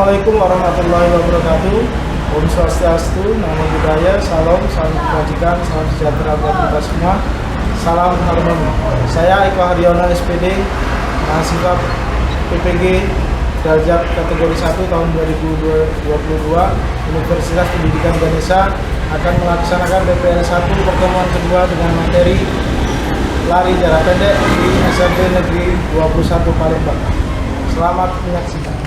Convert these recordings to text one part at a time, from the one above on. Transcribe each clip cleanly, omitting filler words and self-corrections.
Assalamualaikum warahmatullahi wabarakatuh. Om Swastiastu, Namo Buddhaya, Salam, salam kebajikan, salam sejahtera buat kita semua. Salam harmoni. Saya Eko Haryono SPD, mahasiswa PPG derajat kategori 1 tahun 2022 Universitas Pendidikan Ganesha akan melaksanakan DPL 1 pertemuan kedua dengan materi lari jarak pendek di SMP Negeri 21 Palembang. Selamat menyaksikan.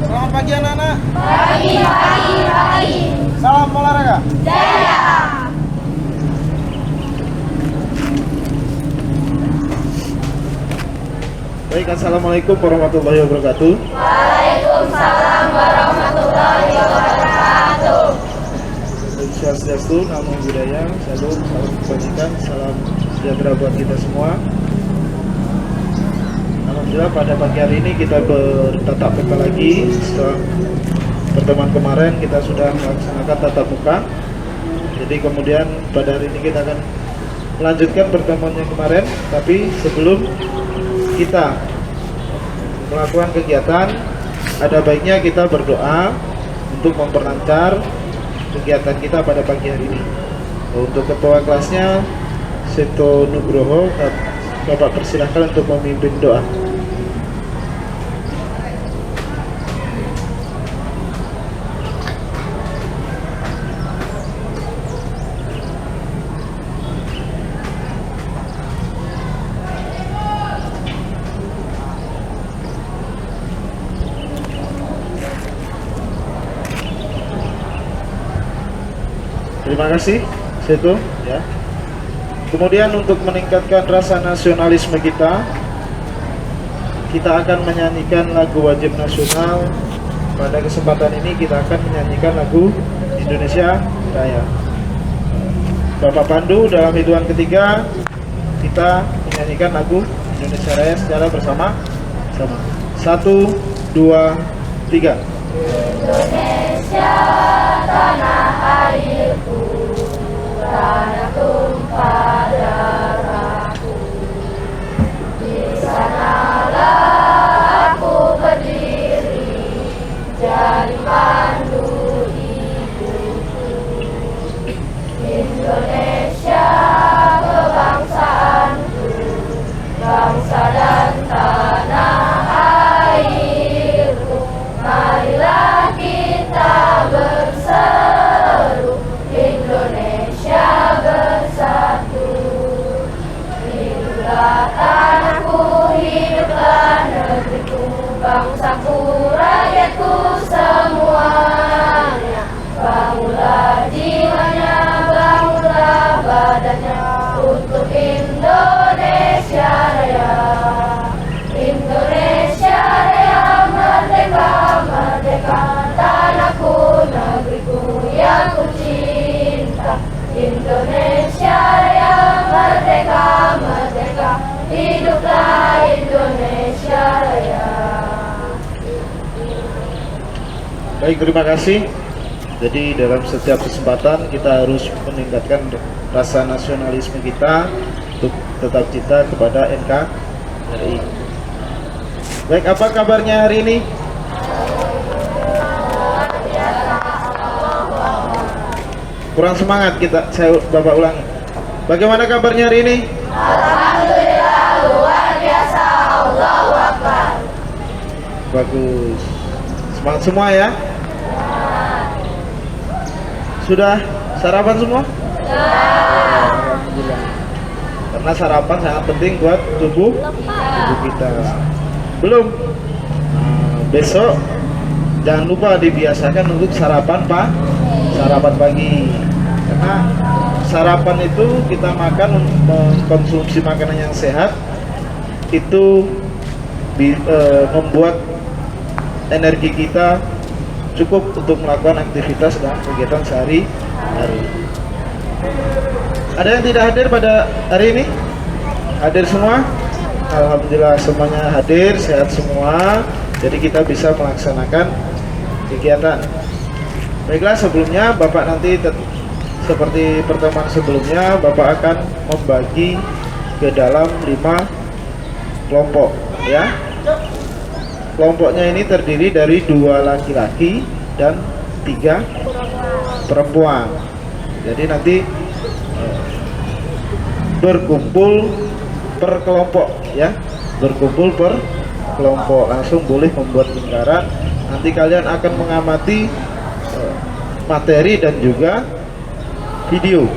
Selamat pagi anak-anak. Pagi. Salam olahraga. Jaya. Baik, assalamualaikum warahmatullahi wabarakatuh. Waalaikumsalam warahmatullahi wabarakatuh. Om Swastiastu, Namo Buddhaya, salam kebajikan, salam sejahtera buat kita semua. Alhamdulillah pada pagi hari ini kita bertatap muka lagi. Setelah pertemuan kemarin kita sudah melaksanakan tatap muka. Jadi kemudian pada hari ini kita akan melanjutkan pertemuan yang kemarin. Tapi sebelum kita melakukan kegiatan, ada baiknya kita berdoa untuk memperlancar kegiatan kita pada pagi hari ini. Untuk ketua kelasnya Seto Nugroho, Bapak persilahkan untuk memimpin doa. Terima kasih, Seto. Ya. Kemudian untuk meningkatkan rasa nasionalisme kita akan menyanyikan lagu wajib nasional. Pada kesempatan ini kita akan menyanyikan lagu Indonesia Raya. Bapak pandu dalam hitungan ketiga kita menyanyikan lagu Indonesia Raya secara bersama-sama. 1, 2, 3. Indonesia tanah airku, tanah tumpah darahku. Di sanalah aku berdiri, jadi pandu hidupku. Indonesia kebangsaanku, bangsa dan tanah airku. Marilah kita berseru, Indonesia bersatu. Hiduplah tanahku, hiduplah negeriku, bangsaku, rakyatku semuanya. Bangunlah jiwanya, bangunlah badannya untuk Indonesia Raya. Indonesia Raya, merdeka, merdeka, tanahku, negeriku yang ku cinta. Indonesia Raya, merdeka, merdeka, hiduplah Indonesia Raya. Baik, terima kasih. Jadi dalam setiap kesempatan kita harus meningkatkan rasa nasionalisme kita untuk tetap cinta kepada NKRI. Baik, apa kabarnya hari ini? Kurang semangat kita, Bapak ulang. Bagaimana kabarnya hari ini? Alhamdulillah, luar biasa, Allahu Akbar. Bagus. Semangat semua ya. Sudah sarapan semua? Alhamdulillah. Karena sarapan sangat penting buat tubuh kita. Belum? Besok jangan lupa dibiasakan untuk sarapan pagi. Karena sarapan itu kita makan, mengkonsumsi makanan yang sehat itu membuat energi kita cukup untuk melakukan aktivitas dan kegiatan sehari-hari. Ada yang tidak hadir pada hari ini? Hadir semua? Alhamdulillah semuanya hadir, sehat semua. Jadi kita bisa melaksanakan kegiatan. Baiklah, sebelumnya Bapak nanti seperti pertemuan sebelumnya, Bapak akan membagi ke dalam 5 kelompok, ya. kelompoknya ini terdiri dari 2 laki-laki dan 3 perempuan. Jadi nanti berkumpul per kelompok ya, berkumpul per kelompok, langsung boleh membuat lingkaran. Nanti kalian akan mengamati materi dan juga video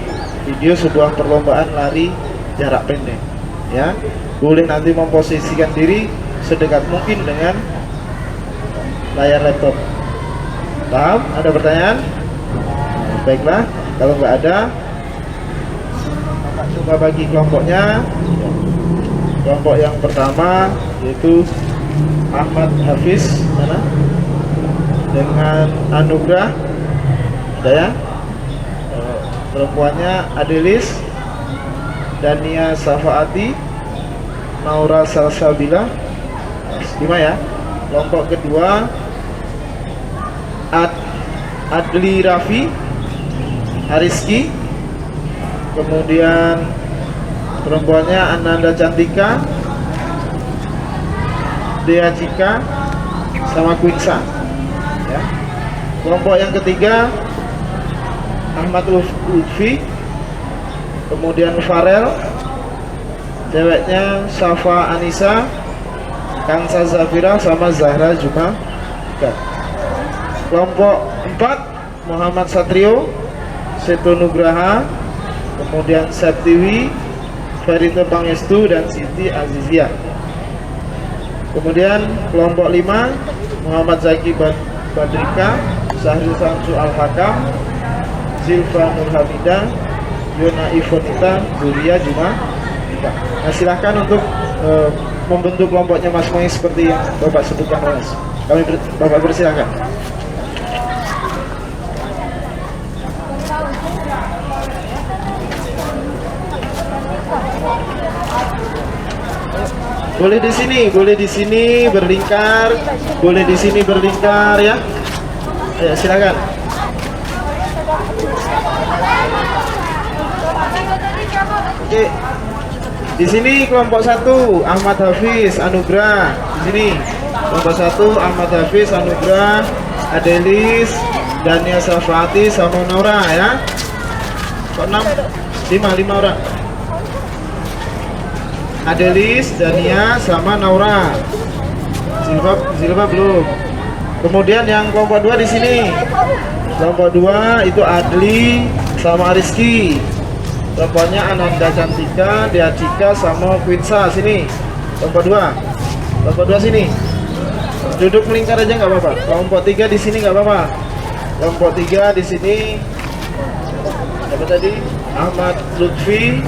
sebuah perlombaan lari jarak pendek ya. Boleh nanti memposisikan diri sedekat mungkin dengan layar laptop. Paham? Ada pertanyaan? Baiklah, kalau nggak ada, coba bagi kelompoknya. Kelompok yang pertama yaitu Ahmad Hafiz mana? Dengan Anugrah, ada ya? Perempuannya Adelis, Dania Safaati, Naura Salsabila, 5 ya. Kelompok kedua Adli Raffi, Ariski, kemudian perempuannya Ananda Cantika, Dea Cika, sama Quinsa ya. Kelompok yang ketiga Ahmad Lutfi, kemudian Farel, ceweknya Safa Anissa, Kansa Zafira, sama Zahra Juma. Kelompok 4 Muhammad Satrio, Seto Nugraha, kemudian Septiwi, Ferita Pangestu, dan Siti Azizia. Kemudian kelompok 5 Muhammad Zaki Badrika, Sahril Samsu Al-Hakam, Zilfa Nurhamidah, Yona Ivonita, Zuria Juma. Nah, silahkan untuk membentuk kelompoknya masing-masing seperti yang Bapak sebutkan, Mas. Bapak bersilakan. Boleh di sini berlingkar, boleh di sini berlingkar ya. Ayo silakan. Oke. Di sini kelompok 1 Ahmad Hafiz Anugrah. Di sini kelompok 1 Ahmad Hafiz Anugrah, Adelis, Dania Safati, sama Naura ya. Kok 5 orang. Adelis, Dania, sama Naura. Zilba belum. Kemudian yang kelompok 2 di sini. Kelompok 2 itu Adli sama Rizky. Kelompoknya Ananda Cantika, Dea Cika, sama Quinsa. Sini. Kelompok 2. Kelompok 2 sini. Duduk melingkar aja nggak apa-apa. Kelompok 3 di sini nggak apa-apa. Kelompok 3 di sini. Apa tadi? Ahmad Lutfi.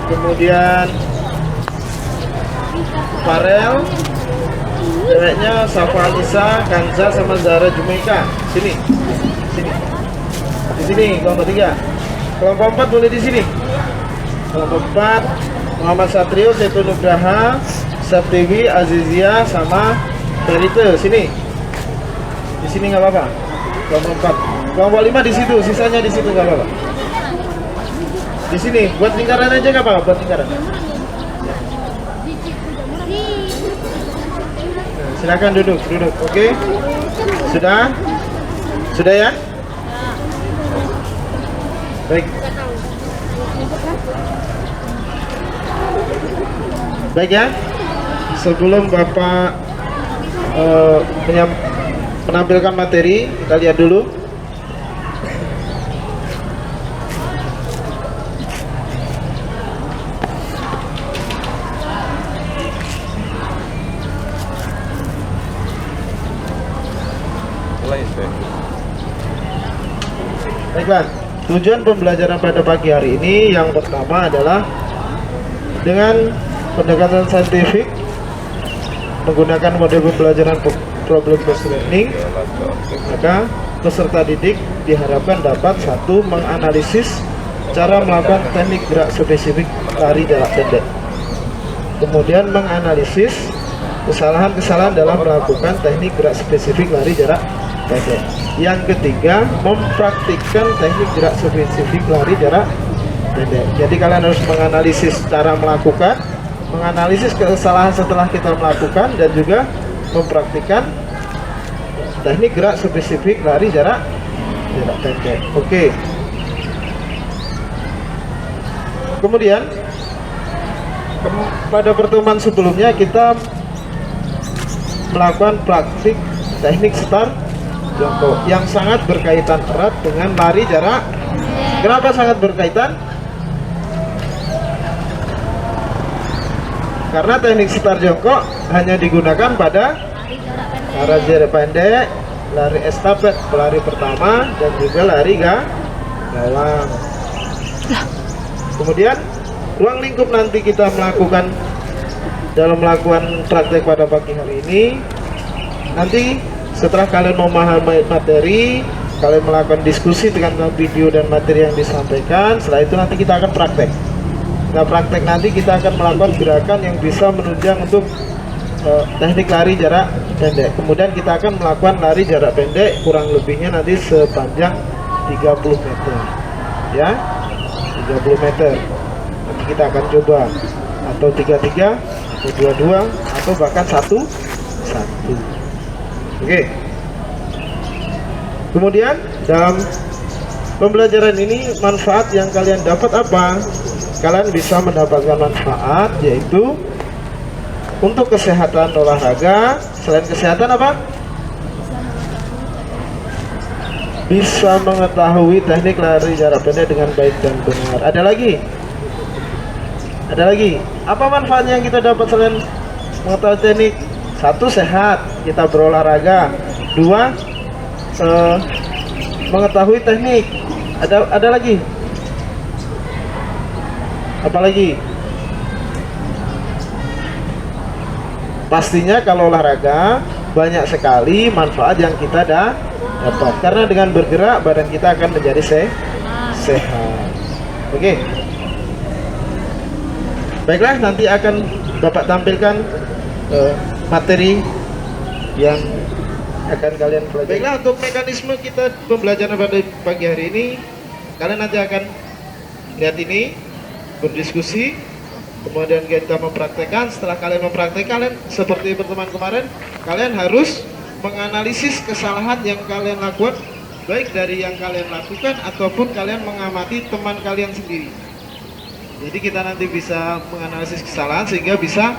Kemudian Farel, ceweknya Safa Alisa, Kanza, sama Zahra Jumaika. Sini. Di sini kelompok 3. Kelompok 4 boleh di sini. Kelompok 4 Muhammad Satrio, Seto Nugraha, Septiwi, Azizia, sama Berite. Sini. Di sini nggak apa-apa. Kelompok 4. Kelompok 5 di situ, sisanya di situ nggak apa-apa. Di sini buat lingkaran aja nggak apa-apa, buat lingkaran. Silakan duduk. Oke. Sudah ya. Baik ya. Sebelum Bapak menampilkan materi, kita lihat dulu. Baiklah, tujuan pembelajaran pada pagi hari ini yang pertama adalah dengan pendekatan saintifik menggunakan model pembelajaran problem based learning, maka peserta didik diharapkan dapat 1. Menganalisis cara melakukan teknik gerak spesifik lari jarak pendek, kemudian menganalisis kesalahan-kesalahan dalam melakukan teknik gerak spesifik lari jarak pendek. Yang ketiga, mempraktikkan teknik gerak spesifik lari jarak pendek. Jadi kalian harus menganalisis cara melakukan, menganalisis kesalahan setelah kita melakukan, dan juga mempraktikkan teknik gerak spesifik lari jarak pendek. Oke. Kemudian pada pertemuan sebelumnya kita melakukan praktik teknik start jongkok yang sangat berkaitan erat dengan lari jarak. Kenapa sangat berkaitan? Karena teknik start jongkok hanya digunakan pada lari jarak pendek, lari estafet pelari pertama, dan juga lari galang. Kemudian ruang lingkup nanti kita melakukan dalam melakukan praktek pada pagi hari ini. Nanti setelah kalian memahami materi, kalian melakukan diskusi dengan video dan materi yang disampaikan. Setelah itu nanti kita akan praktek. Nah, praktek nanti kita akan melakukan gerakan yang bisa menunjang untuk teknik lari jarak pendek. Kemudian kita akan melakukan lari jarak pendek kurang lebihnya nanti sepanjang 30 meter. Ya, 30 meter. Nanti kita akan coba atau 33 atau 22 atau bahkan 1. Oke. Kemudian dalam pembelajaran ini manfaat yang kalian dapat apa? Kalian bisa mendapatkan manfaat yaitu untuk kesehatan olahraga. Selain kesehatan apa? Bisa mengetahui teknik lari jarak pendek dengan baik dan benar. Ada lagi? Apa manfaatnya yang kita dapat selain mengetahui teknik? 1, sehat, kita berolahraga. 2, mengetahui teknik. Ada lagi? Apa lagi? Pastinya kalau olahraga banyak sekali manfaat yang kita dapat. Karena dengan bergerak badan kita akan menjadi sehat. Oke. Baiklah, nanti akan Bapak tampilkan materi yang akan kalian pelajari. Baiklah, untuk mekanisme kita pembelajaran pada pagi hari ini, kalian nanti akan lihat ini, berdiskusi, kemudian kita mempraktekkan. Setelah kalian mempraktekkan, kalian seperti pertemuan kemarin, kalian harus menganalisis kesalahan yang kalian lakukan, baik dari yang kalian lakukan ataupun kalian mengamati teman kalian sendiri. Jadi kita nanti bisa menganalisis kesalahan sehingga bisa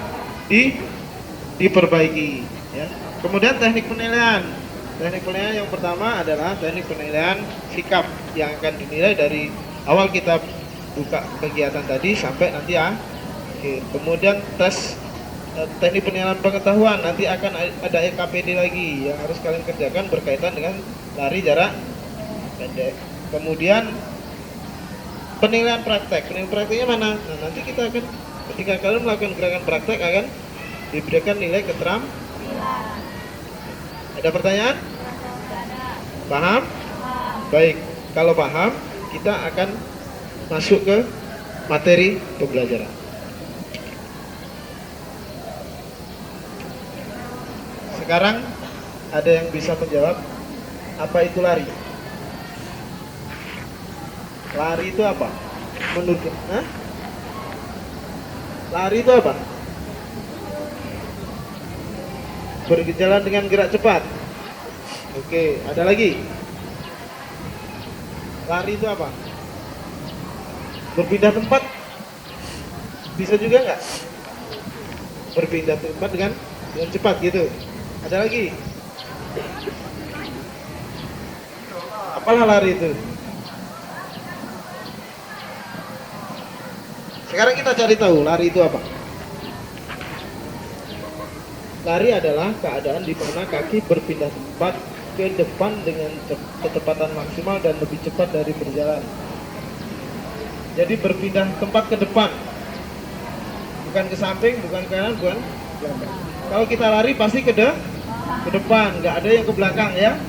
diperbaiki. Ya. Kemudian teknik penilaian. Teknik penilaian yang pertama adalah teknik penilaian sikap yang akan dinilai dari awal kita buka kegiatan tadi sampai nanti akhir. Kemudian tes teknik penilaian pengetahuan, nanti akan ada EKPD lagi yang harus kalian kerjakan berkaitan dengan lari jarak pendek. Kemudian penilaian praktek. Penilaian prakteknya mana? Nah, nanti kita akan ketika kalian melakukan gerakan praktek akan diberikan nilai keterampilan. Ada pertanyaan? Paham? Baik, kalau paham kita akan masuk ke materi pembelajaran. Sekarang ada yang bisa menjawab apa itu lari? Lari itu apa? Menurut lari itu apa? Berjalan dengan gerak cepat. Oke, ada lagi? Lari itu apa? Berpindah tempat. Bisa juga nggak? Berpindah tempat dengan cepat gitu. Ada lagi? Apalah lari itu? Sekarang kita cari tahu lari itu apa. Lari adalah keadaan di mana kaki berpindah tempat ke depan dengan kecepatan maksimal dan lebih cepat dari berjalan. Jadi berpindah tempat ke depan, bukan ke samping, bukan ke kanan, bukan belakang. Kalau kita lari pasti ke depan, nggak ada yang ke belakang ya.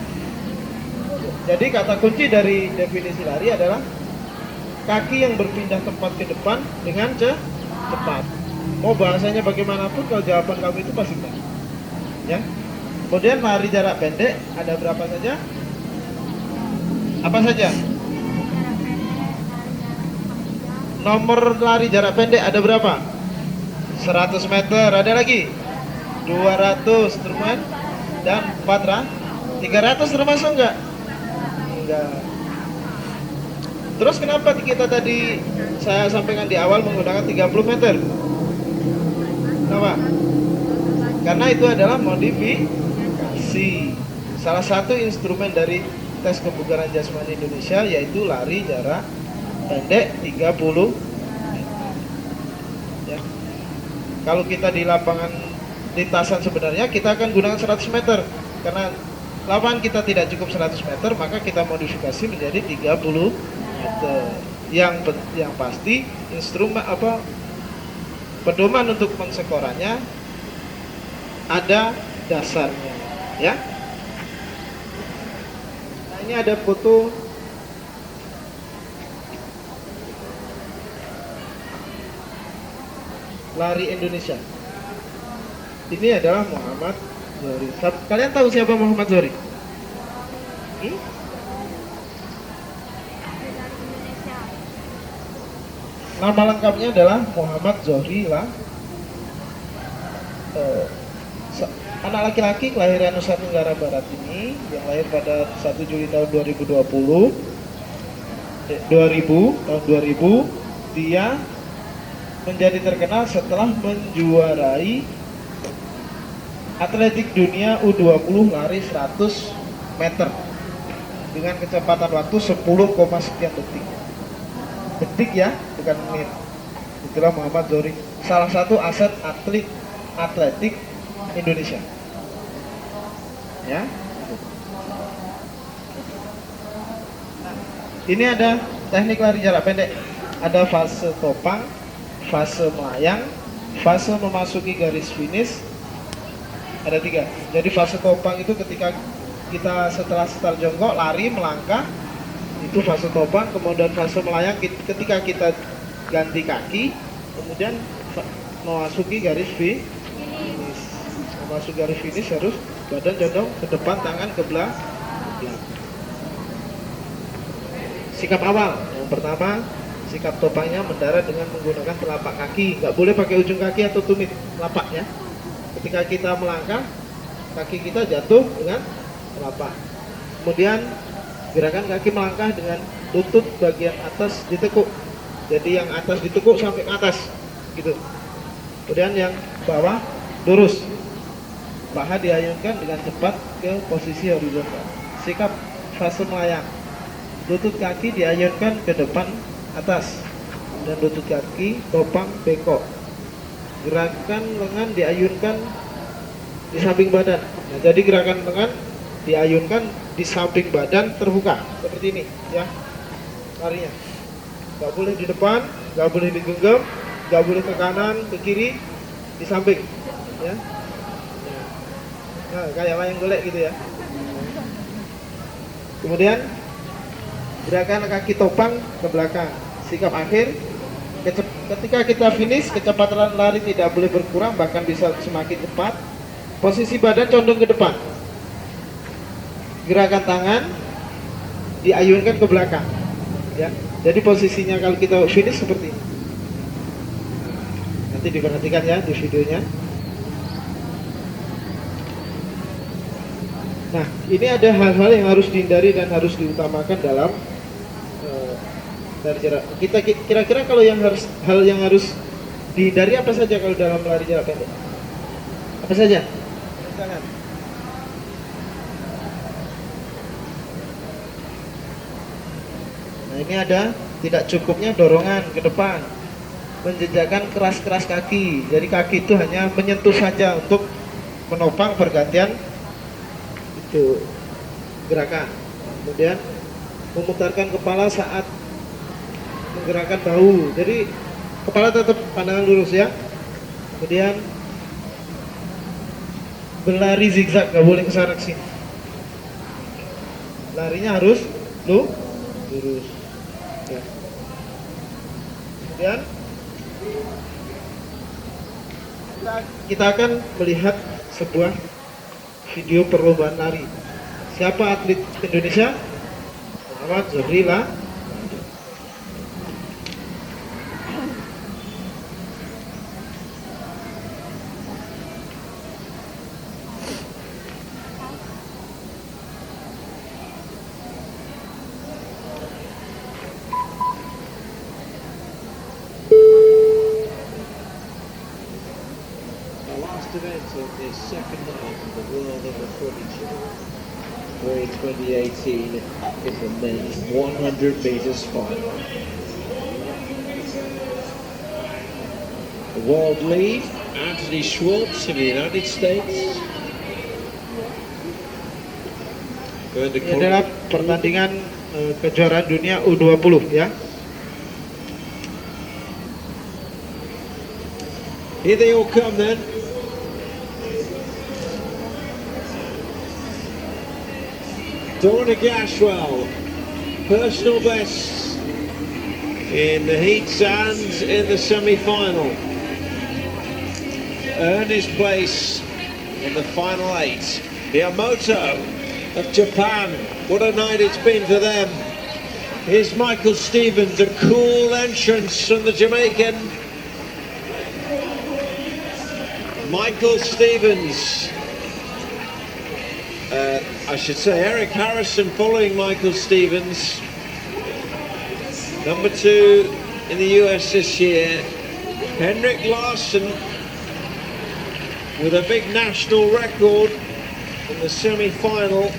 Jadi kata kunci dari definisi lari adalah kaki yang berpindah tempat ke depan dengan cepat. Mau bahasanya bagaimanapun, kalau jawaban kamu itu pasti benar. Ya. Kemudian lari jarak pendek ada berapa saja? Apa saja? Nomor lari jarak pendek ada berapa? 100 meter. Ada lagi? 200 teman, dan 400. 300 termasuk enggak? Enggak. Terus kenapa kita tadi saya sampaikan di awal menggunakan 30 meter? Kenapa? Karena itu adalah modifikasi. Salah satu instrumen dari tes kebugaran jasmani Indonesia yaitu lari jarak pendek 30 ya. Kalau kita di lapangan lintasan sebenarnya kita akan gunakan 100 meter. Karena lapangan kita tidak cukup 100 meter, maka kita modifikasi menjadi 30 meter. Yang pasti instrumen pedoman untuk mensekorannya ada dasarnya, ya. Nah, ini ada foto lari Indonesia. Ini adalah Muhammad Zohri. Kalian tahu siapa Muhammad Zohri? Nama lengkapnya adalah Muhammad Zohri lah. Anak laki-laki kelahiran Nusa Tenggara Barat ini yang lahir pada 1 Juli tahun 2000, dia menjadi terkenal setelah menjuarai atletik dunia U20 lari 100 meter dengan kecepatan waktu 10, sekian detik. Detik ya, bukan menit. Itulah Muhammad Zohri, salah satu aset atletik Indonesia. Ya. Nah, ini ada teknik lari jarak pendek. Ada fase topang, fase melayang, fase memasuki garis finish. Ada 3. Jadi fase topang itu ketika kita setelah start jongkok lari melangkah, itu fase topang. Kemudian fase melayang ketika kita ganti kaki, kemudian memasuki garis finish. Masuk garis finish harus badan condong ke depan, tangan ke belakang. Sikap awal yang pertama, sikap topangnya mendarat dengan menggunakan telapak kaki. Nggak boleh pakai ujung kaki atau tumit, telapaknya. Ketika kita melangkah, kaki kita jatuh dengan telapak. Kemudian gerakan kaki melangkah dengan lutut bagian atas ditekuk. Jadi yang atas ditekuk sampai ke atas, gitu. Kemudian yang bawah lurus. Paha diayunkan dengan cepat ke posisi horizontal. Sikap fase melayang. Lutut kaki diayunkan ke depan atas dan lutut kaki topang bengkok. Gerakan lengan diayunkan di samping badan. Nah, jadi gerakan lengan diayunkan di samping badan terbuka seperti ini, ya. Larinya. Gak boleh di depan, gak boleh digenggam, gak boleh ke kanan, ke kiri, di samping, ya. Nah, kayak wayang golek gitu ya. Kemudian gerakan kaki topang ke belakang. Sikap akhir, ketika kita finish, kecepatan lari tidak boleh berkurang, bahkan bisa semakin cepat. Posisi badan condong ke depan. Gerakan tangan diayunkan ke belakang, ya. Jadi posisinya kalau kita finish seperti ini. Nanti diperhatikan ya di videonya. Nah, ini ada hal-hal yang harus dihindari dan harus diutamakan dalam lari jarak. Kita kira-kira kalau hal yang harus dihindari apa saja kalau dalam lari jarak pendek? Apa saja? Misalkan. Nah, ini ada tidak cukupnya dorongan ke depan, menjejakkan keras-keras kaki. Jadi kaki itu hanya menyentuh saja untuk menopang pergantian itu gerakan. Kemudian memutarkan kepala saat menggerakkan bahu. Jadi kepala tetap pandangan lurus ya. Kemudian berlari zigzag, gak boleh kesana kesini. Larinya harus lurus. Ya. Kemudian kita akan melihat sebuah video perlombaan lari. Siapa atlet Indonesia? Muhammad Zohri lah. last event of the second half of the World Under 22 for 2018 in the men's 100 meters final. The world lead, Anthony Schwartz of the United States. Ini adalah pertandingan kejuaraan dunia U20 ya. Here they all come then. Dorna Gashwell, personal best in the heats and in the semi-final. Earned his place in the final 8. Miyamoto of Japan, what a night it's been for them. Here's Michael Stevens, a cool entrance from the Jamaican. Michael Stevens, I should say Eric Harrison following Michael Stevens, number 2 in the US this year. Henrik Larsson with a big national record in the semi-final.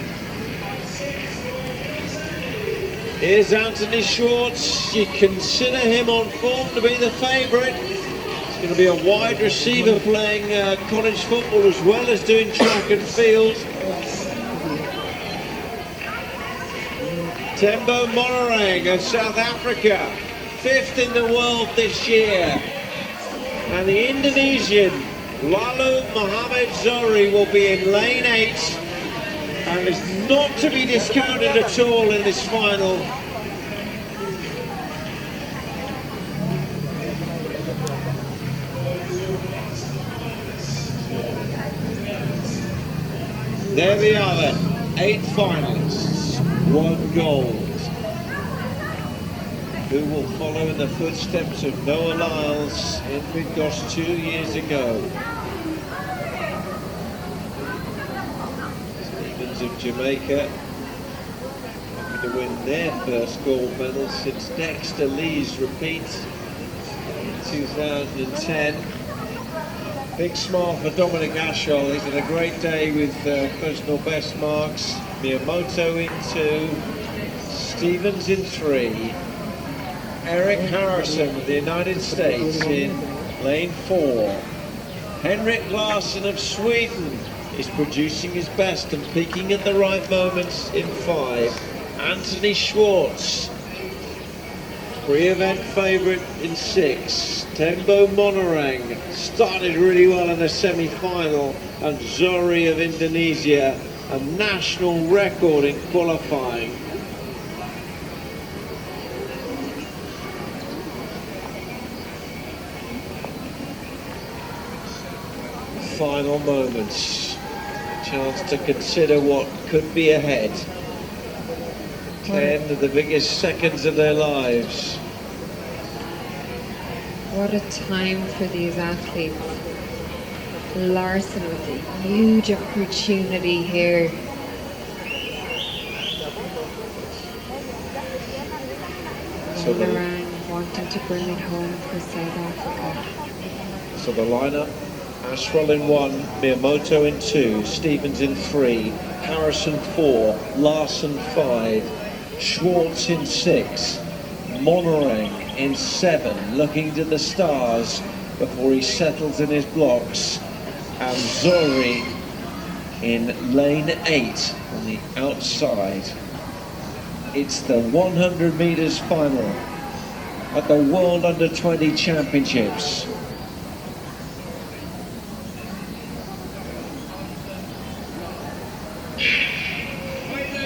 Here's Anthony Schwartz. You consider him on form to be the favourite. He's going to be a wide receiver playing college football as well as doing track and field. Tembo Monorang of South Africa, 5th in the world this year. And the Indonesian Lalu Muhammad Zohri will be in lane 8 and is not to be discounted at all in this final. There we are then, 8 finalists, 1 gold. Who will follow in the footsteps of Noah Lyles in Bydgoszcz 2 years ago? Stevens of Jamaica, hoping to win their first gold medal since Dexter Lee's repeat in 2010. Big smile for Dominic Ashall. He's had a great day with personal best marks. Miyamoto in 2, Stevens in 3. Eric Harrison of the United States in lane 4. Henrik Larsson of Sweden is producing his best and peaking at the right moments in 5. Anthony Schwartz, pre-event favourite in 6. Tembo Monorang started really well in the semi-final, and Zohri of Indonesia, a national record in qualifying. Final moments, chance to consider what could be ahead. 10 of the biggest seconds of their lives. What a time for these athletes. Larsson with a huge opportunity here. So Monorang wanting to bring it home for South Africa. So the lineup: Ashwell in 1, Miyamoto in 2, Stevens in 3, Harrison 4, Larsson 5, Schwartz in 6, Monorang in 7, looking to the stars before he settles in his blocks, and Zohri in lane 8 on the outside. It's the 100 metres final at the World Under 20 Championships.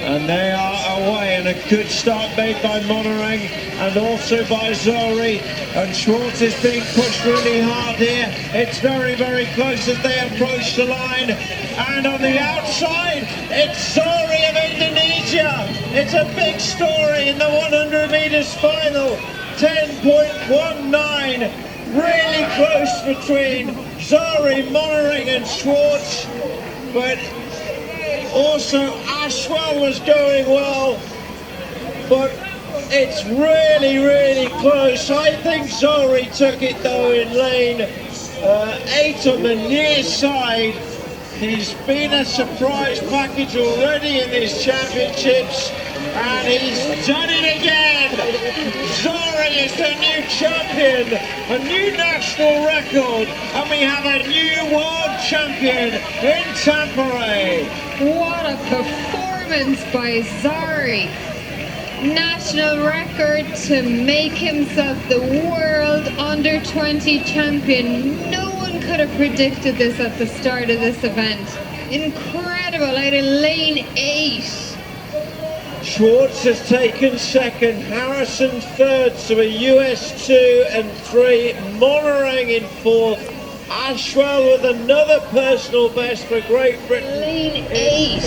And they are away, and a good start made by Monorang and also by Zohri. And Schwartz is being pushed really hard here. It's very, very close as they approach the line. And on the outside, it's Zohri of Indonesia. It's a big story in the 100 metres final. 10.19. Really close between Zohri, Monorang and Schwartz. But also Ashwell was going well, but it's really, really close. I think Zohri took it though in lane 8 on the near side. He's been a surprise package already in these championships, and he's done it again. Zori is the new champion, a new national record, and we have a new world champion in Tampere. What a performance by Zori. National record to make himself the world under-20 champion. No one could have predicted this at the start of this event. Incredible, out of lane 8. Schwartz has taken second, Harrison third, so a US 2 and 3, Monorang in fourth, Ashwell with another personal best for Great Britain. Lane 8.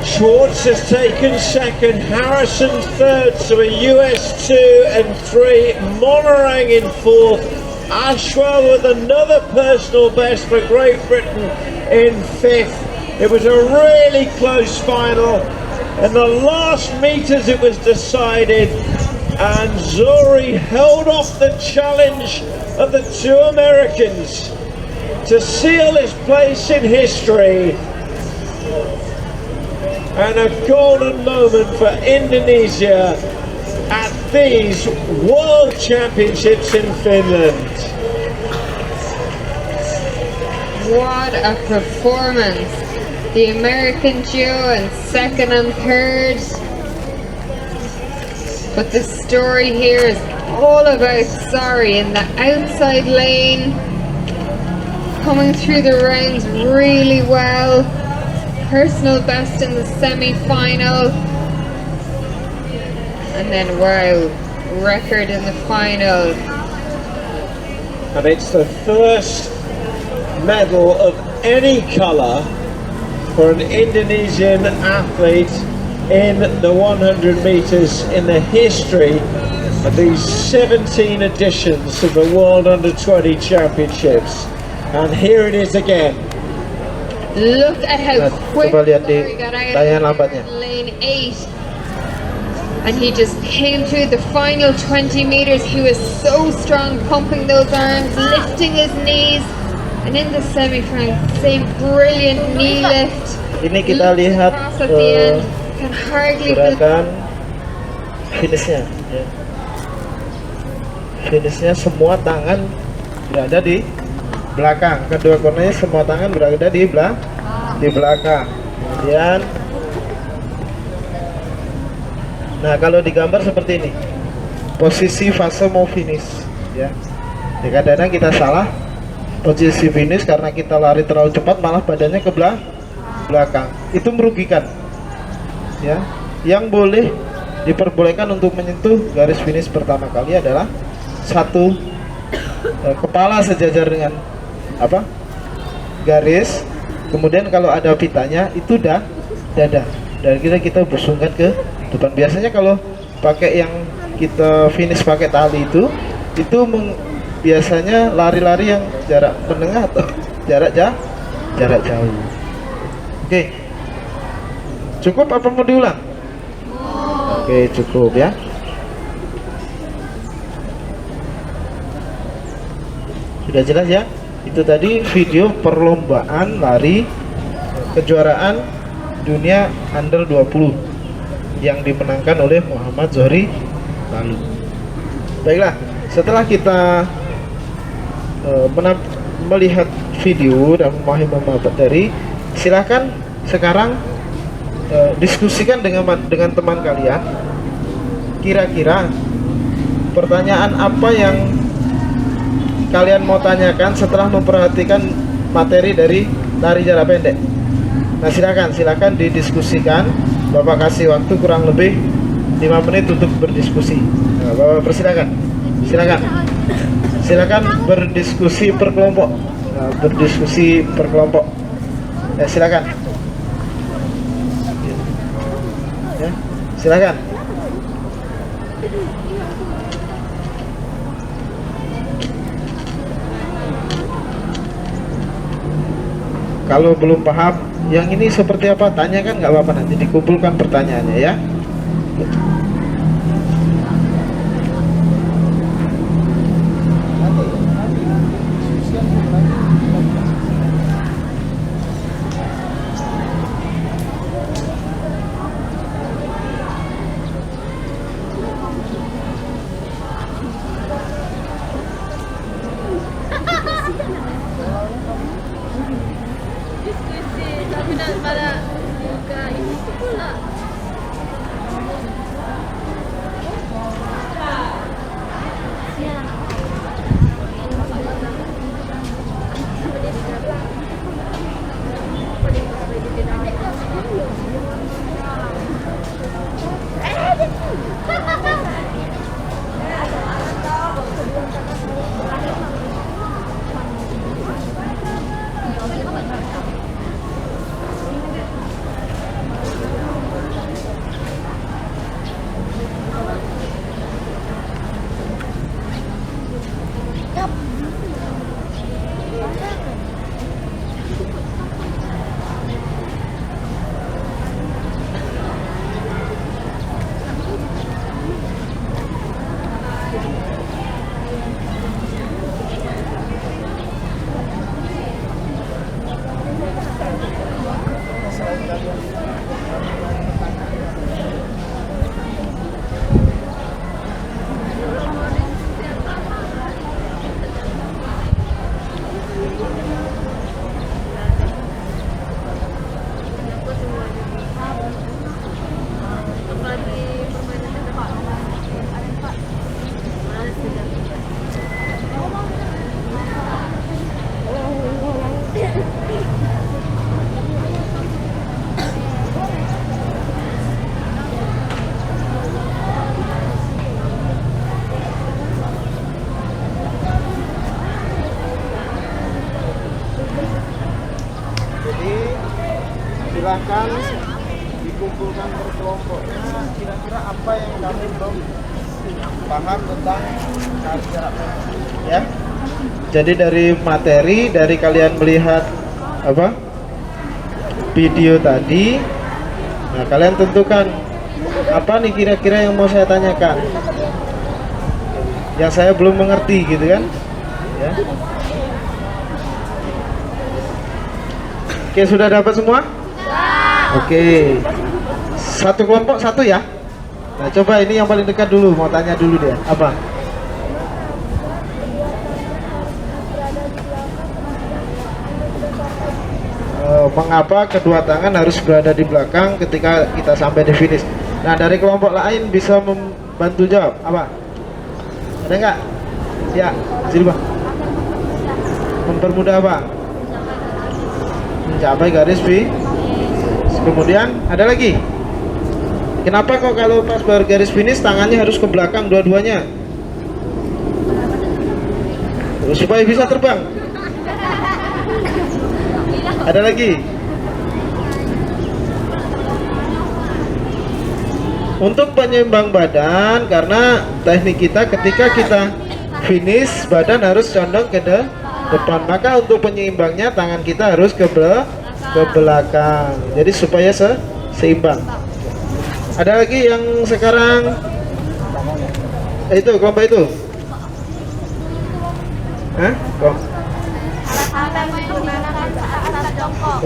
Schwartz has taken second, Harrison third, so a US 2 and 3, Monorang in fourth, Ashwell with another personal best for Great Britain in fifth. It was a really close final. In the last meters it was decided, and Zori held off the challenge of the two Americans to seal his place in history. And a golden moment for Indonesia at these World Championships in Finland. What a performance. The American duo in second and third. But the story here is all about Zori in the outside lane, coming through the rounds really well. Personal best in the semi-final, and then wow, record in the final. And it's the first medal of any colour for an Indonesian athlete in the 100 metres in the history of these 17 editions of the World Under-20 Championships. And here it is again. Look at how quick coba lihat di Zori got out tayangan of lambatnya. lane 8. And he just came through the final 20 meters. He was so strong, pumping those arms, lifting his knees. And in the semi-final, same brilliant knee lift. Ini kita Lifts lihat across at the end. Can hardly believe. gerakan finishnya. Ya. Finishnya semua tangan berada di belakang, kedua kornanya semua tangan berada di belakang. Kemudian, nah kalau digambar seperti ini, posisi fase mau finish, ya. Kadang-kadang kita salah posisi finish karena kita lari terlalu cepat, malah badannya ke belakang. Itu merugikan, ya. Yang boleh diperbolehkan untuk menyentuh garis finish pertama kali adalah satu, kepala sejajar dengan garis, kemudian kalau ada pitanya itu dada, dan kita busungkan ke depan. Biasanya kalau pakai yang kita finish pakai tali itu biasanya lari-lari yang jarak menengah atau jarak jauh. Oke, cukup apa mau diulang? Oke, cukup ya. Sudah jelas ya? Itu tadi video perlombaan lari kejuaraan dunia under 20 yang dimenangkan oleh Muhammad Zohri lalu. Baiklah, setelah kita melihat video dan memahami materi, silakan sekarang diskusikan dengan teman kalian. Kira-kira pertanyaan apa yang kalian mau tanyakan setelah memperhatikan materi dari lari jarak pendek? Nah, silakan didiskusikan. Bapak kasih waktu kurang lebih 5 menit untuk berdiskusi. Nah, Bapak persilakan. Silakan berdiskusi per kelompok. Ya, silakan. Ya, silakan. Kalau belum paham yang ini seperti apa, tanyakan, nggak apa-apa, nanti dikumpulkan pertanyaannya ya. Silahkan dikumpulkan per kelompoknya. Kira-kira apa yang kamu belum paham tentang tali jarak pandang? Ya. Jadi dari materi, dari kalian melihat apa video tadi, nah kalian tentukan apa nih kira-kira yang mau saya tanyakan, yang saya belum mengerti gitu kan ya. Oke, sudah dapat semua? Oke, satu kelompok satu ya. Nah coba ini yang paling dekat dulu, mau tanya dulu deh, apa? Mengapa kedua tangan harus berada di belakang ketika kita sampai di finish? Nah dari kelompok lain bisa membantu jawab apa? Ada nggak? Ya, Silva. Mempermudah apa? Mencapai garis finish. Kemudian ada lagi. Kenapa kok kalau pas baru garis finish tangannya harus ke belakang dua-duanya? Supaya bisa terbang. Ada lagi? Untuk penyeimbang badan, karena teknik kita ketika kita finish badan harus condong ke depan, maka untuk penyeimbangnya tangan kita harus ke belakang. Jadi supaya seimbang. Ada lagi yang sekarang itu kelompok itu? Hah?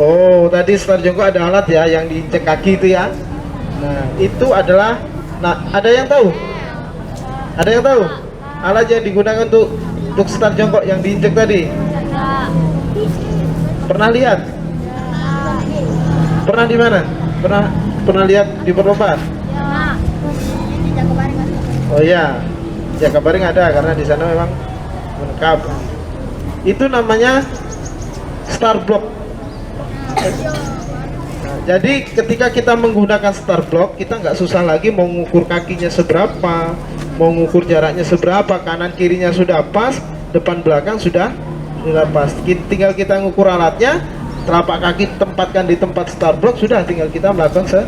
Oh, tadi start jongkok ada alat ya yang diinjek kaki itu ya. Nah, itu adalah, nah ada yang tahu? Ada yang tahu? Alat yang digunakan untuk start jongkok yang diinjek tadi? Pernah lihat? Pernah di mana? Pernah lihat di perlombaan? Oh iya, Jakabaring ada karena di sana memang lengkap. Itu namanya start block. Nah, jadi ketika kita menggunakan start block, kita nggak susah lagi mau ngukur kakinya seberapa, mau ngukur jaraknya seberapa, kanan kirinya sudah pas, depan belakang sudah pas. Tinggal kita ngukur alatnya, telapak kaki tempatkan di tempat start block, sudah tinggal kita melakukan start.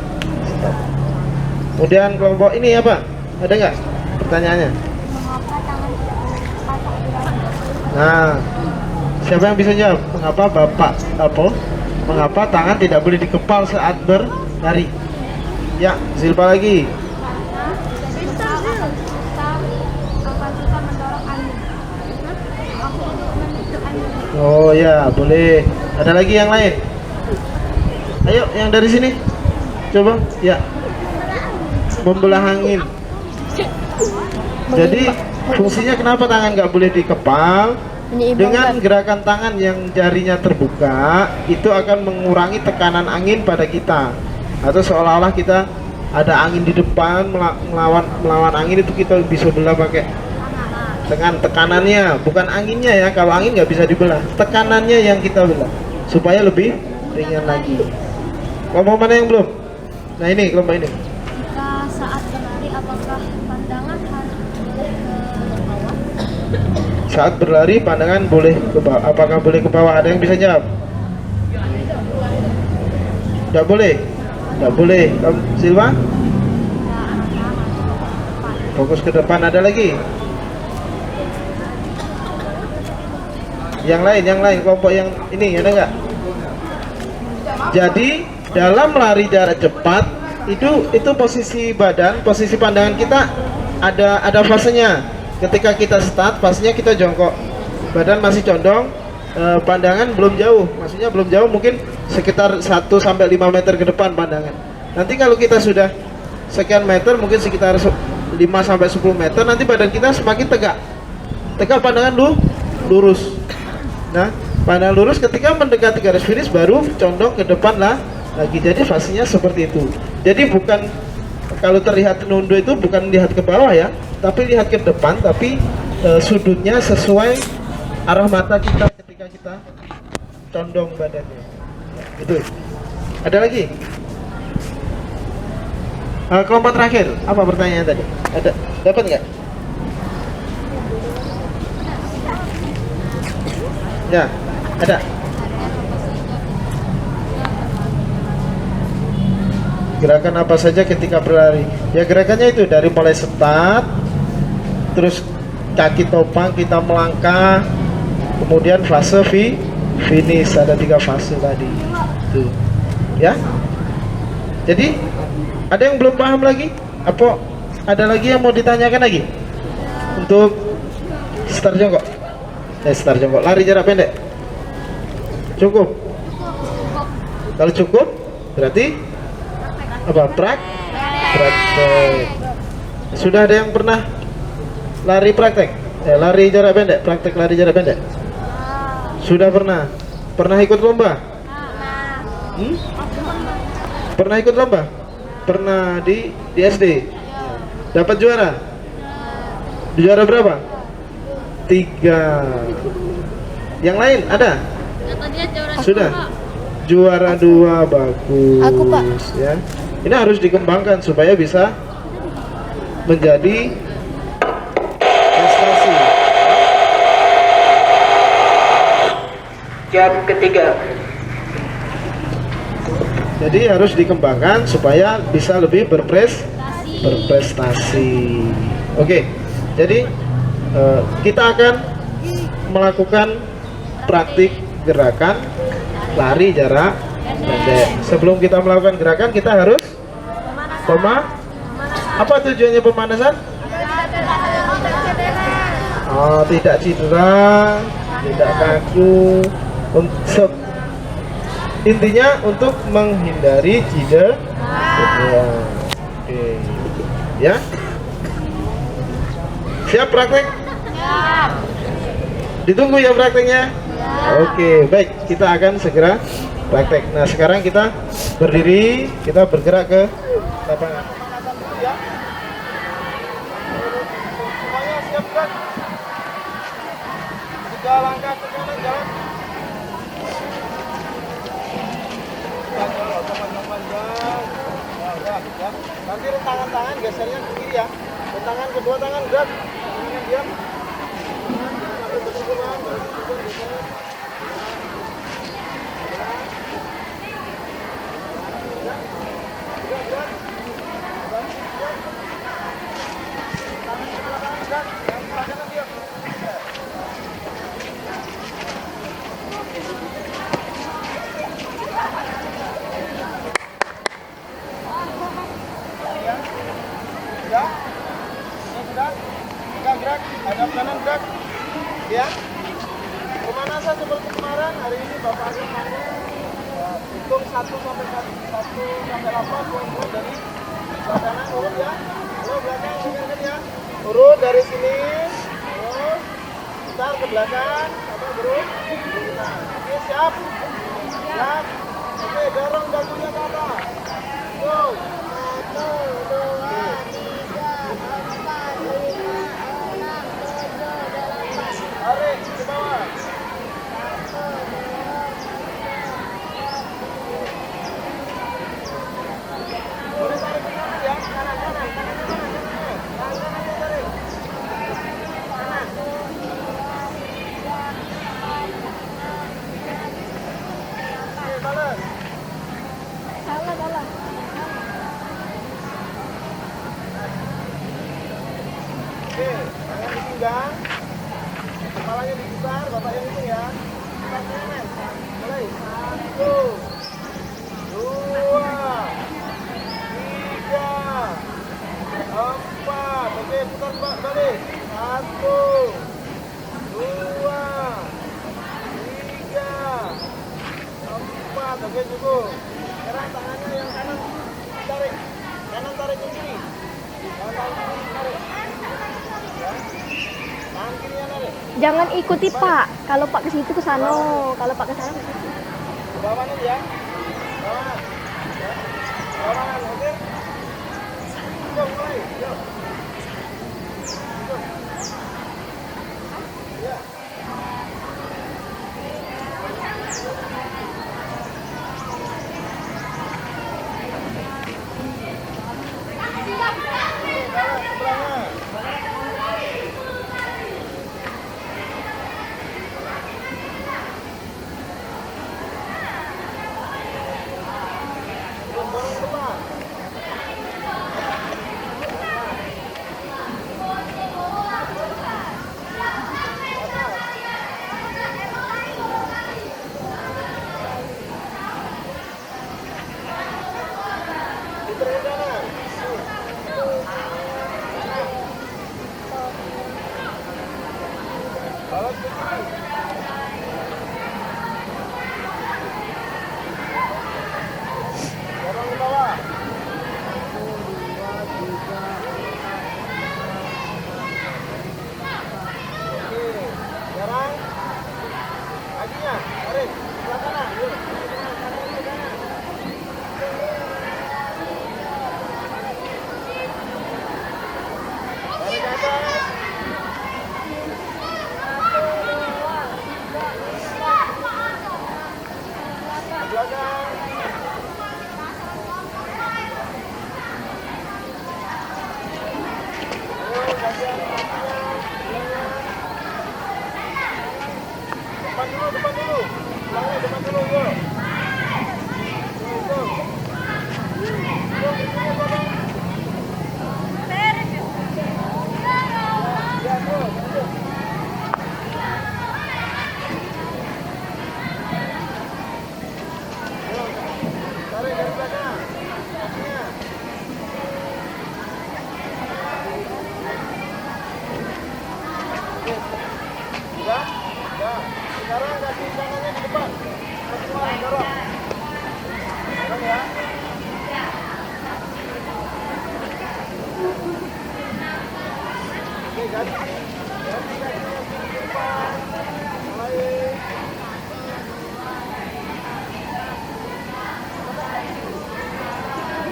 Kemudian kelompok ini apa? Ada nggak pertanyaannya? Nah, siapa yang bisa jawab? Mengapa Bapak apa? Mengapa tangan tidak boleh dikepal saat berlari? Ya, Zilpa lagi. Oh ya, boleh. Ada lagi yang lain? Ayo, yang dari sini. Coba, ya. Membelah angin. Jadi fungsinya kenapa tangan nggak boleh dikepal? Dengan gerakan tangan yang jarinya terbuka, itu akan mengurangi tekanan angin pada kita. Atau seolah-olah kita ada angin di depan melawan angin, itu kita bisa belah pakai dengan tekanannya, bukan anginnya ya. Kalau angin nggak bisa dibelah, tekanannya yang kita belah supaya lebih ringan lagi. Kelompok mana yang belum? Nah ini kelompok ini. Jika saat berlari, apakah pandangan harus ke bawah? Saat berlari pandangan boleh ke bawah. Apakah boleh ke bawah? Ada yang bisa jawab? Tidak boleh. Tidak boleh. Silva? Fokus ke depan. Ada lagi? Yang lain kelompok yang ini ada nggak? Jadi dalam lari jarak cepat itu posisi badan, posisi pandangan kita ada fasenya. Ketika kita start, pastinya kita jongkok, badan masih condong, pandangan belum jauh, maksudnya belum jauh, mungkin sekitar 1-5 meter ke depan pandangan. Nanti kalau kita sudah sekian meter, mungkin sekitar 5-10 meter, nanti badan kita semakin tegak, pandangan lurus. Nah, pandangan lurus ketika mendekati garis finish baru condong ke depan lagi. Jadi fasenya seperti itu. Jadi bukan, kalau terlihat nunduk itu bukan lihat ke bawah ya, tapi lihat ke depan, tapi sudutnya sesuai arah mata kita ketika kita condong badannya. Itu. Ada lagi? Kelompok terakhir, apa pertanyaan tadi? Ada, dapat nggak? Ya, ada. Gerakan apa saja ketika berlari? Ya gerakannya itu dari mulai start, terus kaki topang kita melangkah, kemudian fase finish, ada 3 fase tadi. Tuh. Ya. Jadi ada yang belum paham lagi? Apa ada lagi yang mau ditanyakan lagi? Untuk start jongkok. Start jongkok, lari jarak pendek. Cukup. Kalau cukup berarti apa? Praktek. Sudah ada yang pernah lari praktek? Lari jarak pendek, praktek lari jarak pendek. Sudah pernah? Pernah ikut lomba? Pernah ikut lomba? Pernah di SD? Dapat juara? Juara berapa? 3. Yang lain ada? Sudah? Juara 2, bagus. Aku, Pak. Ya. Ini harus dikembangkan supaya bisa menjadi prestasi. Jam ketiga. Jadi harus dikembangkan supaya bisa lebih berprestasi. Oke. Jadi kita akan melakukan praktik gerakan lari jarak pendek. Sebelum kita melakukan gerakan kita harus apa tujuannya pemanasan? Oh, tidak cedera, tidak kaku. Intinya untuk menghindari cedera. Oke. Ya. Siap praktek? Ditunggu ya prakteknya. Oke, baik. Kita akan segera praktek. Nah, sekarang kita berdiri, kita bergerak ke lapangan. Semuanya siap gerak. 3 langkah ke kanan, jalan. Panjang. Ya. Nanti tangan-tangan gesernya ke kiri ya. Tangan kedua tangan gerak. Tangan diam. Gerak, hadap kanan gerak, ya. Pemanasan seperti kemarin, hari ini Bapak akan hitung 1 sampai 8 poin dari kanan urut ya. Lalu belakang dengarkan ya. Urut dari sini, terus putar ke belakang, apa urut? Oke, siap. Siap. Oke, dorong dagunya ke atas. Go. 1, 2, 3, 4, 5. Tarik ke bawah. Boleh tarik ke kanan ya, kanan. Kanan tarik. Kanan. Oke, balas. Salah. Oke, tangan dipinggang. Kepalanya diputar, Bapak yang hitung ya. Kanan. Mulai. 1, 2, 3, 4. Oke, putar balik. 1, 2, 3, 4. Oke, cukup. Sekarang tangannya yang kanan tarik. Kanan tarik ke kiri. Tangan tarik. Ya. Tangan kirinya narik. Jangan ikuti Pak. Kalau Pak ke situ ke sana. Kalau Pak ke sana ke situ. Bawahan ya. Bawahan. Ya. Bawahan, oke. Yuk, mulai. Yuk. Ya. Dorong ke depan. Sekarang kaki kanannya di depan. Keluar, dorong. Dorong ya. Oke, ganti kakinya di depan. Mulai.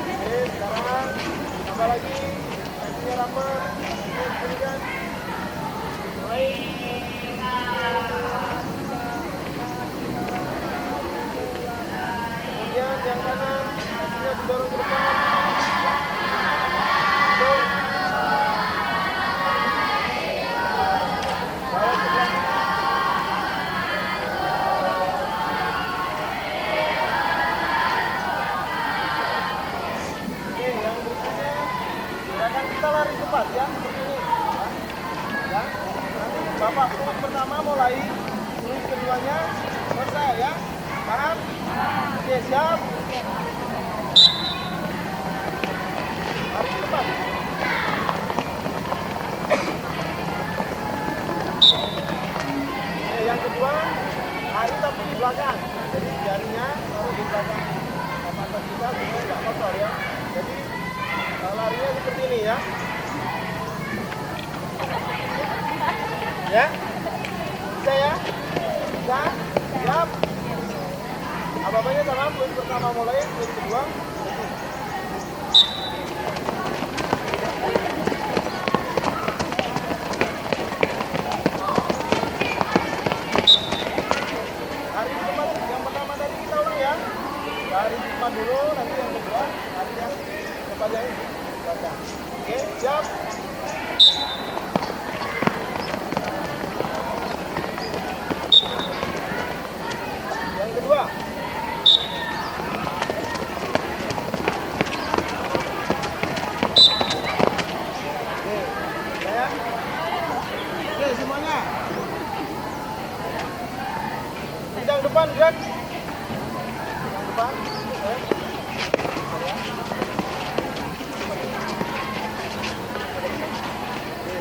Oke, sekarang tambah lagi. Kakinya rapat. Kemudian mulai. Yang kanan, kakinya didorong ke depan. Bawa ke belakang. Oke, yang berikutnya gerakan kita lari cepat ya, seperti ini. Ya, nanti Bapak fluid pertama mulai, fluid keduanya selesai ya. Paham? Oke, siap. Lari cepat. Oke, yang kedua, lari tapi di belakang. Jadi jarinya taruh di belakang mata kita supaya nggak kotor ya. Jadi larinya seperti ini ya. Ya? Bisa ya? Bisa? Siap. Apa-apanya sama, poin pertama mulai, poin kedua. Lari di depan, yang pertama tadi kita ulang ya. Lari di depan dulu, nanti yang kedua, lari yang depannya ini. Oke, siap. Yang kedua. Oke, semuanya. Sidang depan, gerak. Sidang depan. Oke.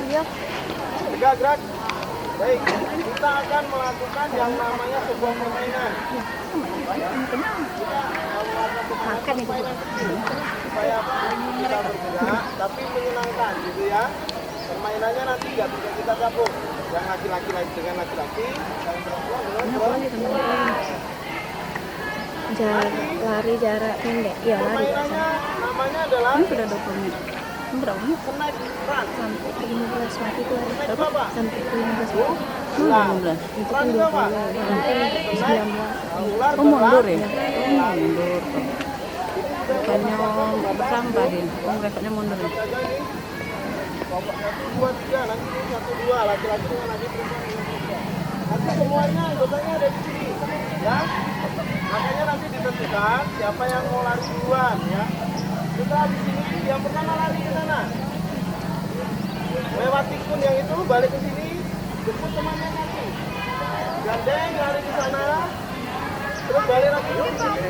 Iya. Gerak. Baik, kita akan melakukan yang namanya sebuah permainan. Kita melakukan permainan kecil supaya kita bergerak, tapi menyenangkan gitu ya. Permainannya nanti nggak bisa kita gabung. Yang laki-laki dengan laki-laki, yang perempuan dengan perempuan. Lari jarak pendek. Ya, lari. Permainannya namanya adalah Ini sudah 20 menit. Berapa menit? kenaik run. Sampai ke 15 menit itu lari. Kenaik berapa? Sampai ke 15 menit. Nah, Itu run kan itu apa? 20. Nanti Kenaik, 19. ular, mundur berlari. ya? Mundur. Bukannya sampah dia. Rekodnya mundur. Saja ini. Kelompok 1, 2, 3, nanti ini 1, 2, laki-laki dengan laki perempuan dengan perempuan. Nanti semuanya anggotanya ada di sini, ya. Makanya nanti ditentukan siapa yang mau lari duluan, ya. Kita di sini yang pertama lari ke sana, lewati kun yang itu balik ke sini, jemput temannya nanti, gandeng lari ke sana, terus balik lagi ke sini,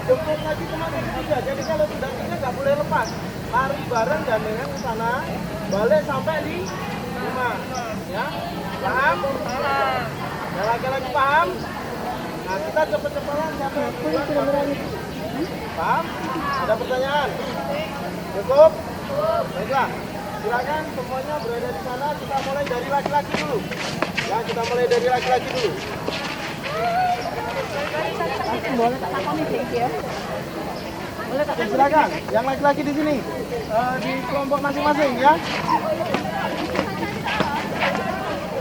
jemput lagi temannya ketiga. Jadi kalau sudah tiga nggak boleh lepas. Lari bareng gandengan ke sana, balik sampai di rumah, ya, paham? Ya, laki-laki paham? Nah, kita cepet-cepetan siapa yang duluan, paham? Ada pertanyaan? Cukup? Baiklah, silakan semuanya berada di sana. Kita mulai dari laki-laki dulu, ya, kita mulai dari laki-laki dulu. Boleh tak takon nih, ya. Boleh tak? Silakan, yang laki-laki di sini, di kelompok masing-masing, ya.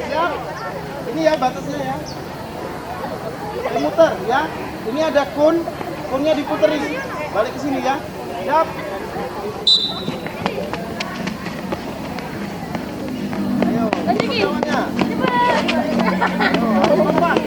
Siap? Ini ya batasnya ya. Diputer ya. Ini ada kunnya diputeri. Balik ke sini ya. Siap? Ayo, pertamanya. Ayo, cepat.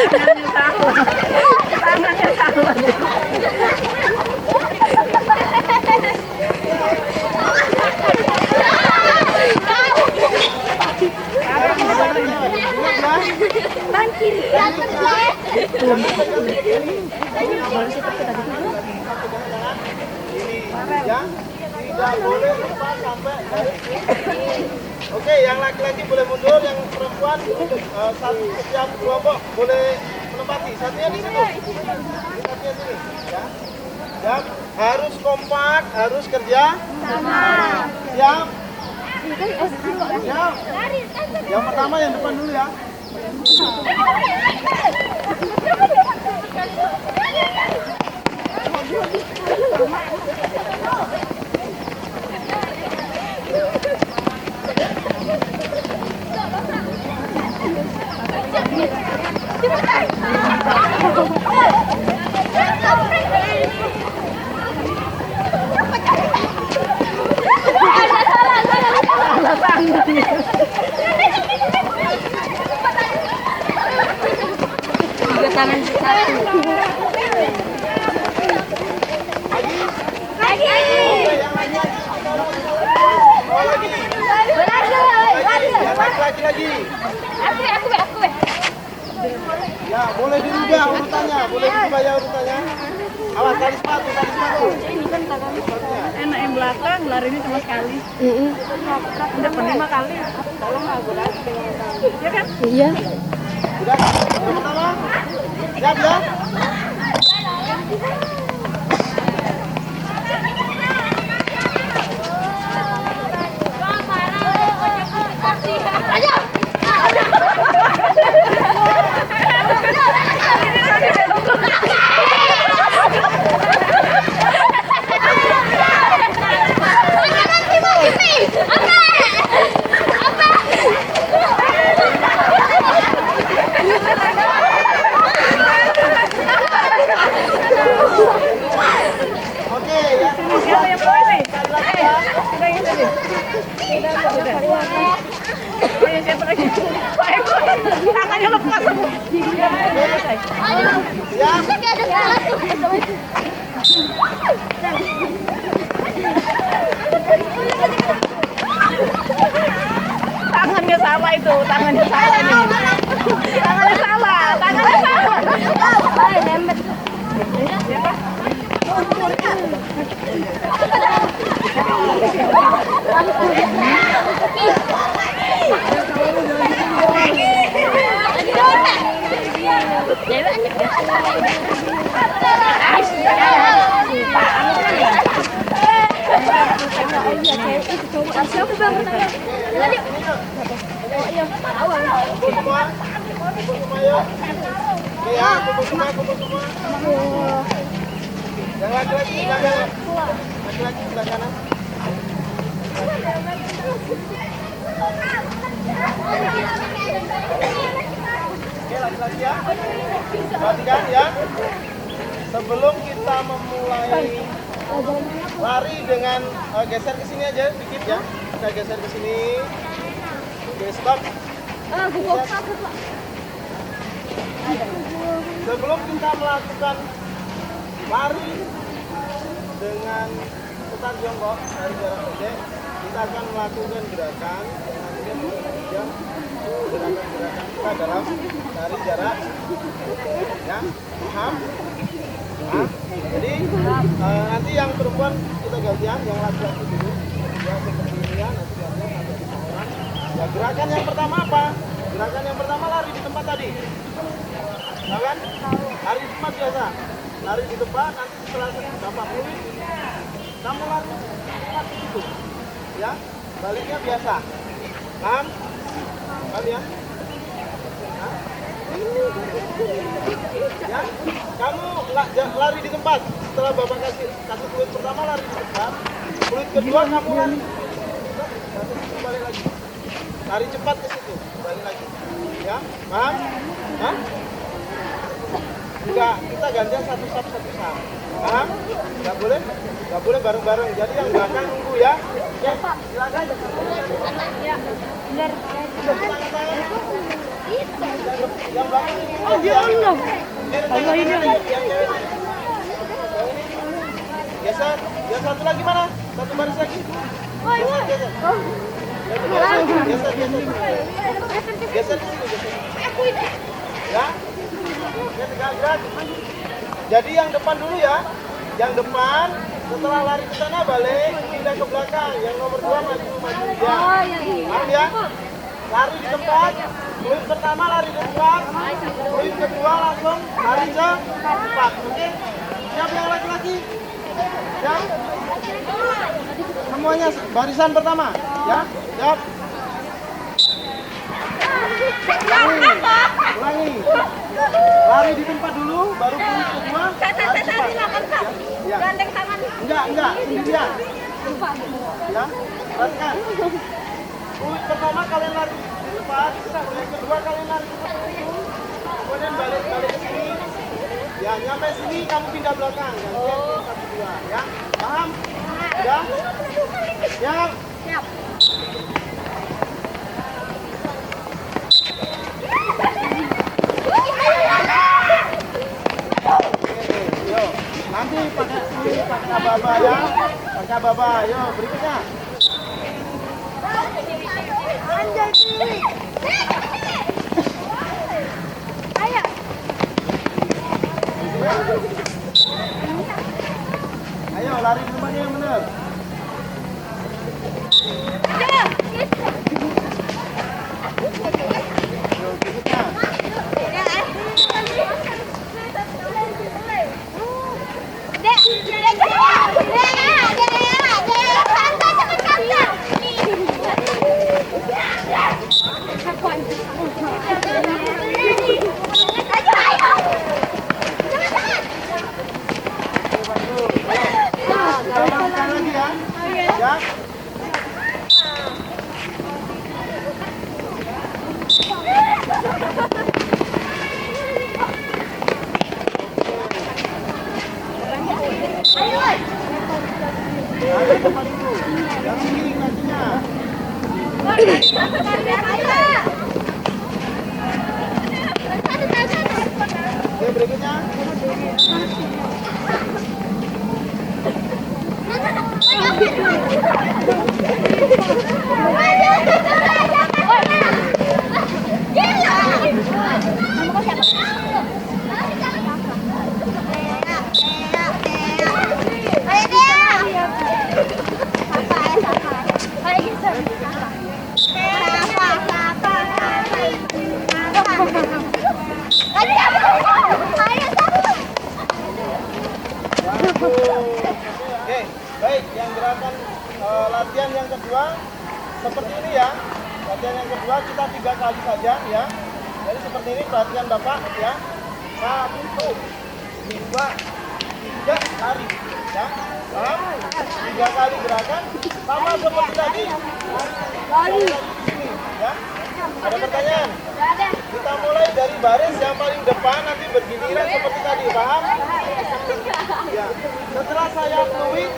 Tangannya salah. Ya, tidak boleh lepas sampai dari sini. Oke, yang laki-laki boleh mundur, yang perempuan satu setiap kelompok boleh menempati. Satunya di situ, satunya sini. Ya, ya, harus kompak, harus kerja sama. Siap. Siap. Yang pertama yang depan dulu ya. Tangan satu. Lagi. Aku. Ya, boleh dirubah urutannya, boleh dirubah ya urutannya. Awas tali sepatu. Ini kan tangan enak yang belakang, larinya cuma sekali. Depan 5 kali. Tolong aku lagi. Ya kan? Iya. Udah, yang pertama. Siap ya? Tangannya lepas semua. Tangannya salah itu, tangannya salah ini. Tangannya salah. Yang laki-laki sebelah kanan. Oke, laki-laki ya. Perhatikan ya. Sebelum kita memulai lari dengan geser ke sini aja dikit ya. Kita geser ke sini. Oke, stop. Sebelum kita melakukan lari dengan putar jongkok dari jarak pendek, kita akan melakukan gerakan gerakan kita dalam dari jarak ya, paham? Jadi nanti yang perempuan kita gantian, yang laki-laki dulu ya, seperti ini ya, nanti gantian sampai 5 orang. Ya, gerakan yang pertama apa? Gerakan yang pertama lari di tempat tadi. Tahu kan? Lari di tempat biasa. Lari di tempat, nanti setelah berapa menit kamu lari di tempat itu. Ya, baliknya biasa. Paham? Paham ya? Ya, kamu lari di tempat. Setelah bapak kasih fluid pertama lari di tempat. Fluid kedua kamu lari. Balik lagi. Lari cepat ke situ, balik lagi. Ya, paham? Hah? Enggak, kita gantian satu sap. Paham? Enggak boleh bareng-bareng. Jadi yang belakang nunggu ya. Oke, silakan. Ya, benar. Yang belakang ini. Oh, dia Allah. Allah ini. Geser. Yang satu lagi mana? Satu baris lagi. Geser, geser. Geser, geser. Geser di sini, geser. Ya. Ya, tegak. Jadi yang depan dulu ya. Yang depan, setelah lari ke sana balik, pindah ke belakang. Yang nomor 2 maju ya. Paham ya? Lari di tempat. Poin pertama lari di tempat. Poin kedua langsung lari ke tempat. Oke? Siap yang laki-laki? Siap? Semuanya barisan pertama. Ya? Siap? Ulangi. Lari di tempat dulu, baru poin kedua. Lari cepat. Ya. Gandeng tangan. Enggak, sendirian. Ya, perhatikan. Poin pertama kalian lari di depan, poin kedua kalian lari di depan dulu, kemudian balik ke sini. Ya, nyampe sini kamu pindah belakang. Gantian poin 1, 2. Ya, paham? Ya? Siap? Siap. Yo, nanti pakai aba-aba ya. Pakai aba-aba. Yo, berikutnya. Ayo. Ayo, lari ke tempatnya yang benar. Yo, berikutnya. Kita lakukan lagi ya. Ya. Lari ke depan dulu. Yang ini kakinya. Oke, berikutnya. Oke, baik. Yang gerakan latihan yang kedua seperti ini ya. Latihan yang kedua kita 3 kali saja ya. Jadi seperti ini perhatian Bapak ya. 1, 2, 3, lari ya. Paham? 3 kali gerakan sama seperti tadi. Lari di sini ya. Ada pertanyaan? Kita mulai dari baris yang paling depan nanti bergiliran seperti tadi, paham? Ya. Setelah saya fluid,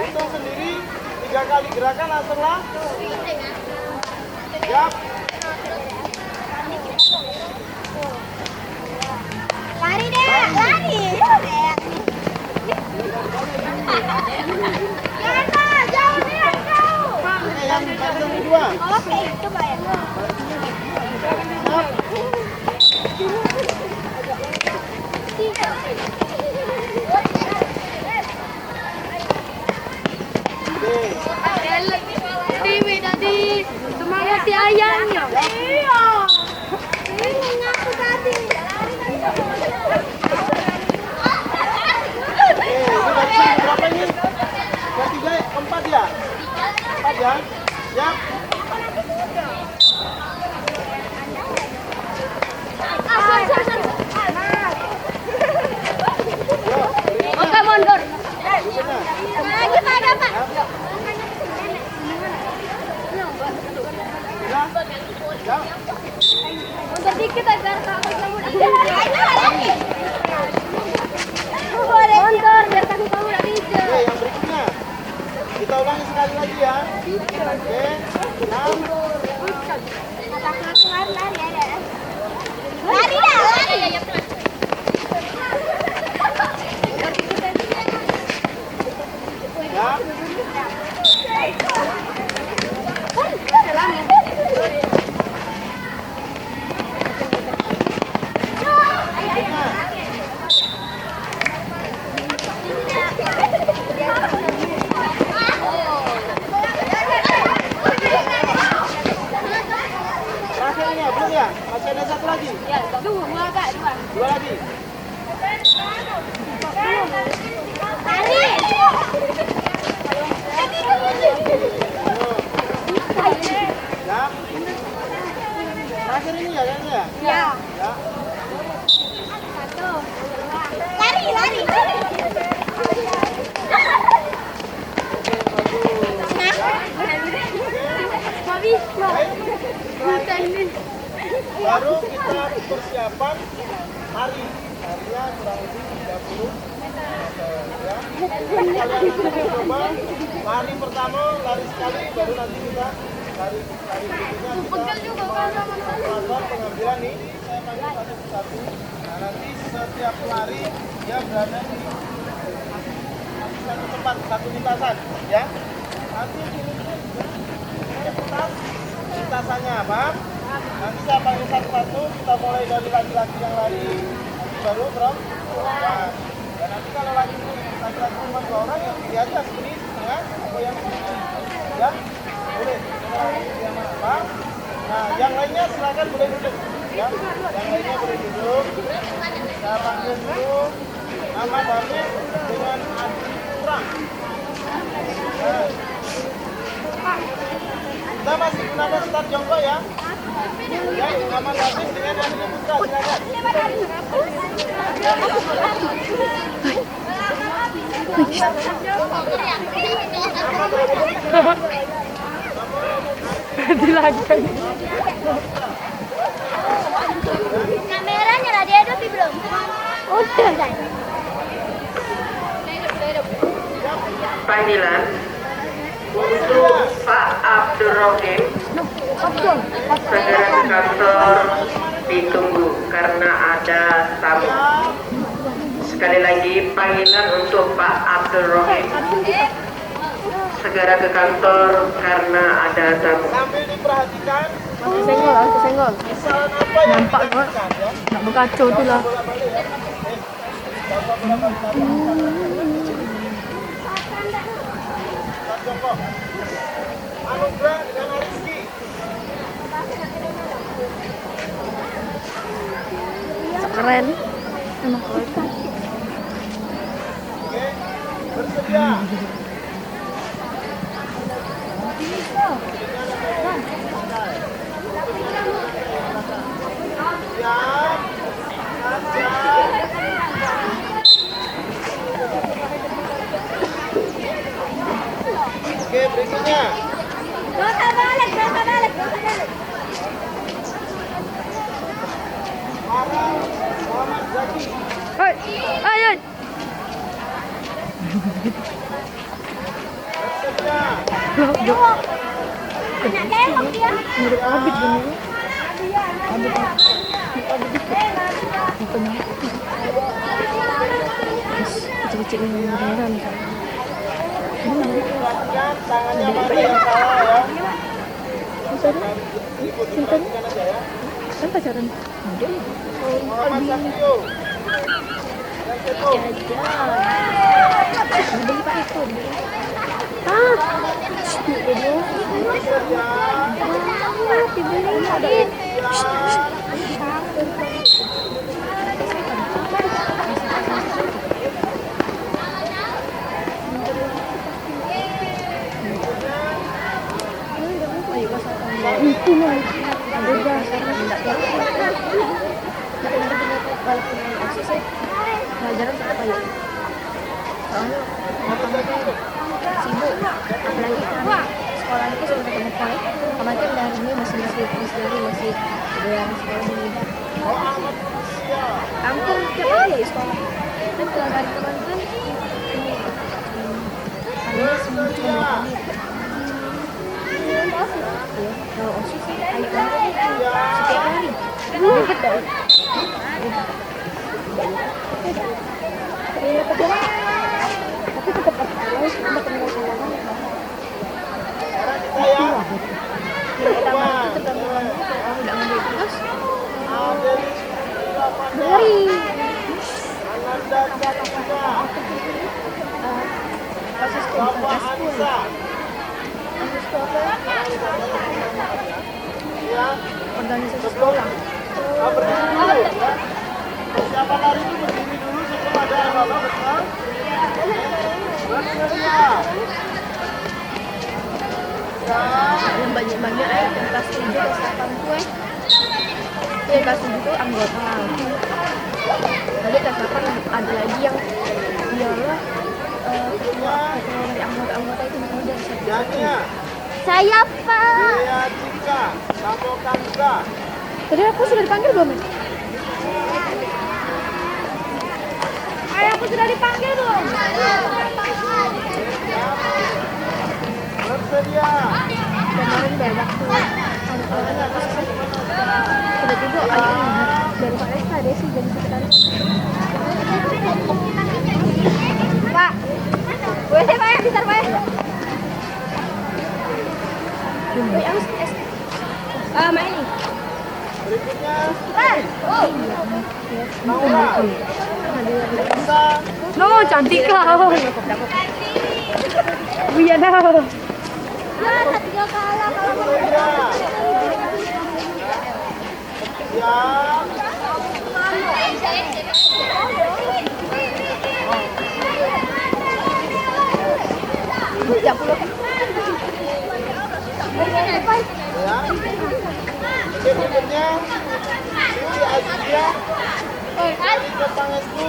hitung sendiri 3 kali gerakan langsunglah. Siap. Lari deh, lari. Jangan, jauh nih, jauh. Oke, yang barisan kedua. Oke, coba ya. Siap. Dewi tadi semangat si ayahnya. Iya. Ini ngaku tadi. Ini barisan berapa ini? Ketiga, keempat ya? 4 ya? Siap. Oke, mundur. Berikutnya. Lagi pada Pak. Ya. Mundur dikit agar kamu kamu lagi. Mundur biar kaki kamu tidak bisa. Oke, yang berikutnya. Kita ulangi sekali lagi ya. Oke. 6. Lari ya. Dua lagi. Ya. Terakhir ini ya kayaknya ya? Ya. Ya. Lari, lari. Mami, Baru kita persiapan lari. Larinya kurang lebih 30 meter ya. Kalian nanti coba lari pertama, lari sekali, baru nanti kita lari berikutnya kita melakukan pengambilan nih. Saya panggil satu persatu. Nah nanti setiap lari dia berada di satu tempat, satu lintasan ya. Nanti ini putar lintasannya, paham? Nanti saya panggil satu-satu, kita mulai dari laki-laki yang lari baru perempuan. Dan nanti kalau laki-laki cuma 2 orang, yang pilih aja sprint, ya, atau yang sprint, ya, boleh. Yang mana, paham? Nah, yang lainnya silakan boleh duduk, ya. Yang lainnya boleh duduk. Saya panggil dulu nama David dengan Adi Kurang. Nah, kita masih gunakan start jongkok ya. Ya, nama David dengan Adi Putra, silakan. Kameranya lah dia ada belum? Udah. Panggilan untuk Pak Abdurrahim segera ke kantor ditunggu karena ada tamu. Sekali lagi panggilan untuk Pak Abdurrahim segera ke kantor karena ada tamu. Sambil diperhatikan Senggol. kesalahan apa yang Nampak kok. dilakukan ya. Nak berkacau tu lah. Bolak-balik ya. Start jongkok. Anugerah dengan Ariski. Keren. Oke, bersedia. Siap. Oke, berikutnya. Dosa balik. Farah Muhammad Zaki. Ayo. Bersedia. Nak tengok dia. Mirip Abid gini. Kecil-kecil ini beneran. Perhatikan tangannya mana yang salah ya. Perhatikan aja ya. Kan pacaran. Muhammad Zakio. Yang kedua. Beli Pak itu. Pelajaran apa ya? Soalnya sibuk, apalagi sekolah itu sudah ketemu poin. Kemarin kan dari ini masih ada yang sekolah di kampung tiap hari ya sekolah. Kan kalau dari kemarin kan ada semua cuma kalau osis sih ayo lagi setiap hari. Deket dah. Tapi tetap harus ada pengusahaan. Dari Bapak Anissa. Ya. organisasi sekolah. Berdiri dulu ya. yang banyak-banyak yang kelas 7 kelas 8 tuh ya kelas 7 tuh anggota. Nanti kelas 8 ada lagi yang dialah ketua dari anggota itu dari satu. Jania, Saya Pak. Dea Cika, Samo Kansa. Tadi aku sudah dipanggil belum? Aku sudah dipanggil belum? Bersedia. Kemarin banyak tuh anak-anak sudah juga dari Pak Eka deh sih jadi sekretaris. Pak. WC Pak ya, bentar Pak ya. Main ini. Berikutnya Pak. Oh. Naura. Elsa. No, cantik lah. Iya dah. Ya, 3 kalah kalau Bersedia. Siap. Ya puluh. Ya. Oke, berikutnya Siti Azizia, Rika Pangestu,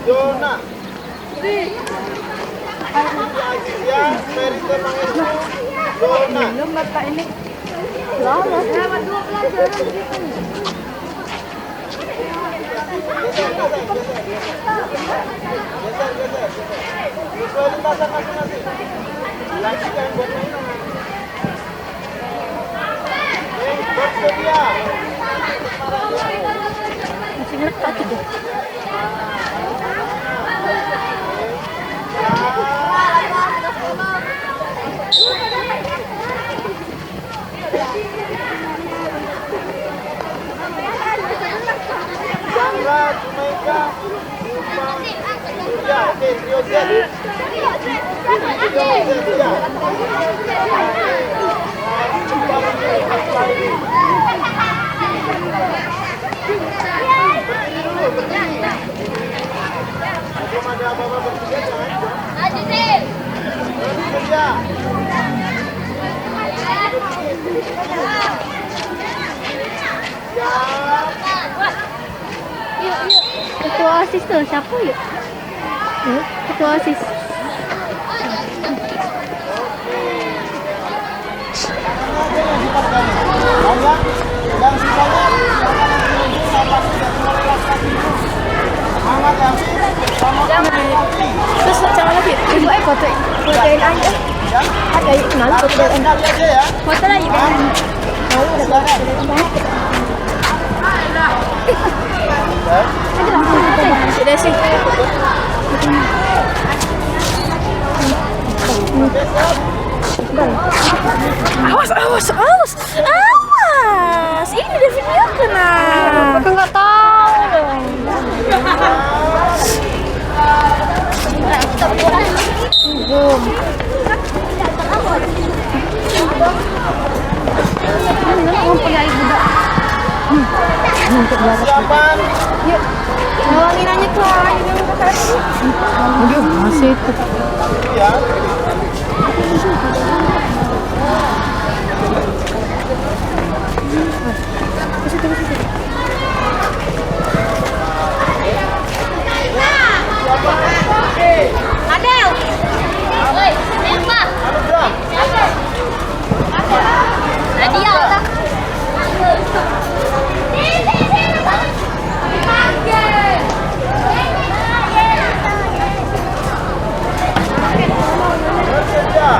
Jona. Siti Azizia, Rika Pangestu, Jona. Belum Bapak ini. Lama. sama 2 pelajaran gitu. Geser. Sesuai lintasan masing-masing. Lagi jangan buat mainan. Bersedia. Masih ngetat itu. Chandra, Jumaika, Uma, Surya. Oke, trio Z. Trio Z, ya. Belum ada apa-apa bertiga, jangan. Bersedia. Siap. Ketua OSIS tuh siapa yuk? Ketua OSIS. Banyak dan sisanya silakan menunggu sampai sudah mulai lakukan itu. Semangat ya, Fi. Terus cara lagi, ibu fotoin aja. Ya, Ada yuk kenal fotoin. sekali aja ya. Foto lagi kan? Mau udah Silakan. Sudah sih. Awas. Ini ada video kena. Aku nggak tahu dong. Belum. Persiapan. Yuk. Ngawangin aja tuh. Aduh, masih itu. Ya. Adel. Woi, siapa? Anugrah. Nadia lah. Bersedia.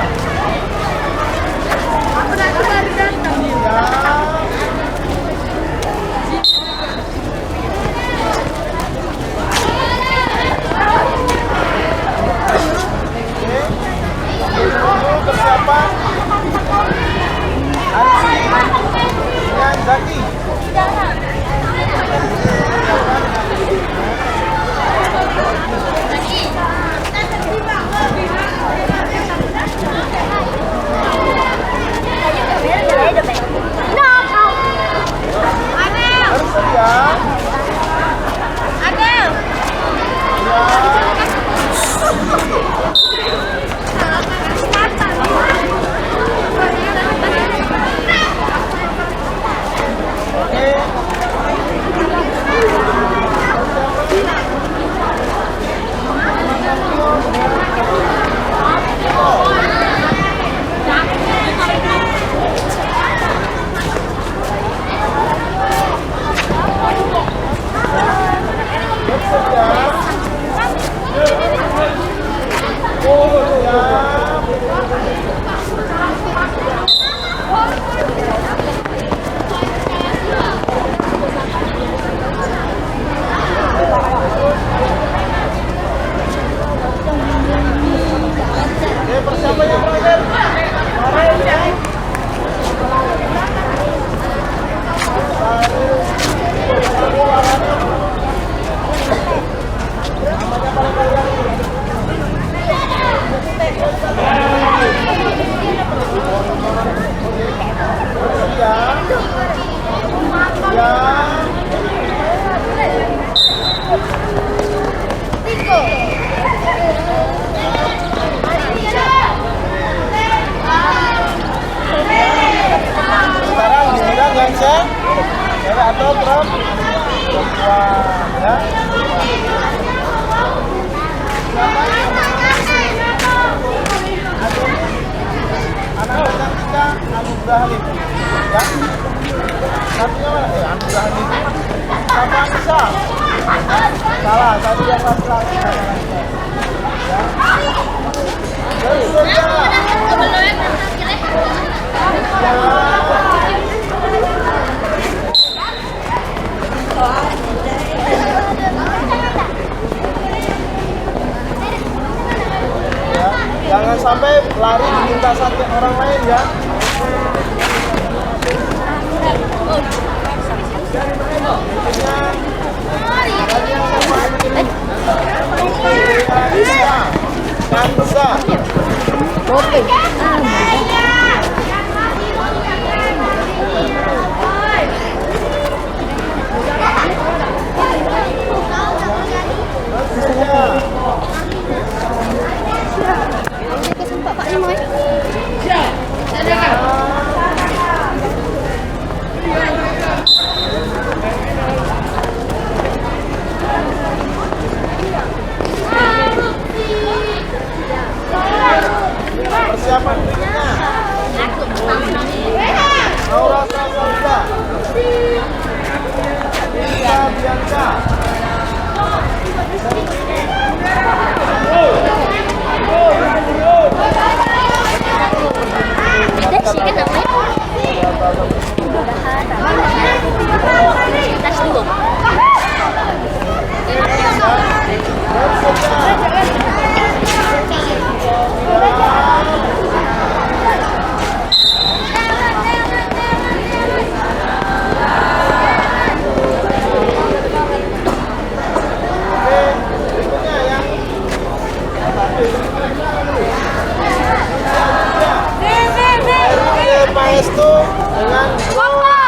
ya. Anak cantika Anugrah Halim, ya. Satunya mana? Anugrah Halim. Sama Anissa. Salah, tadi yang laki-laki. Ya. Bersedia. Jangan sampai lari di lintasan orang lain ya. Kansa. Pak Imoy. Persiapan berikutnya. Laura Salsa. Rita Bianca. Paestu dengan udah ada.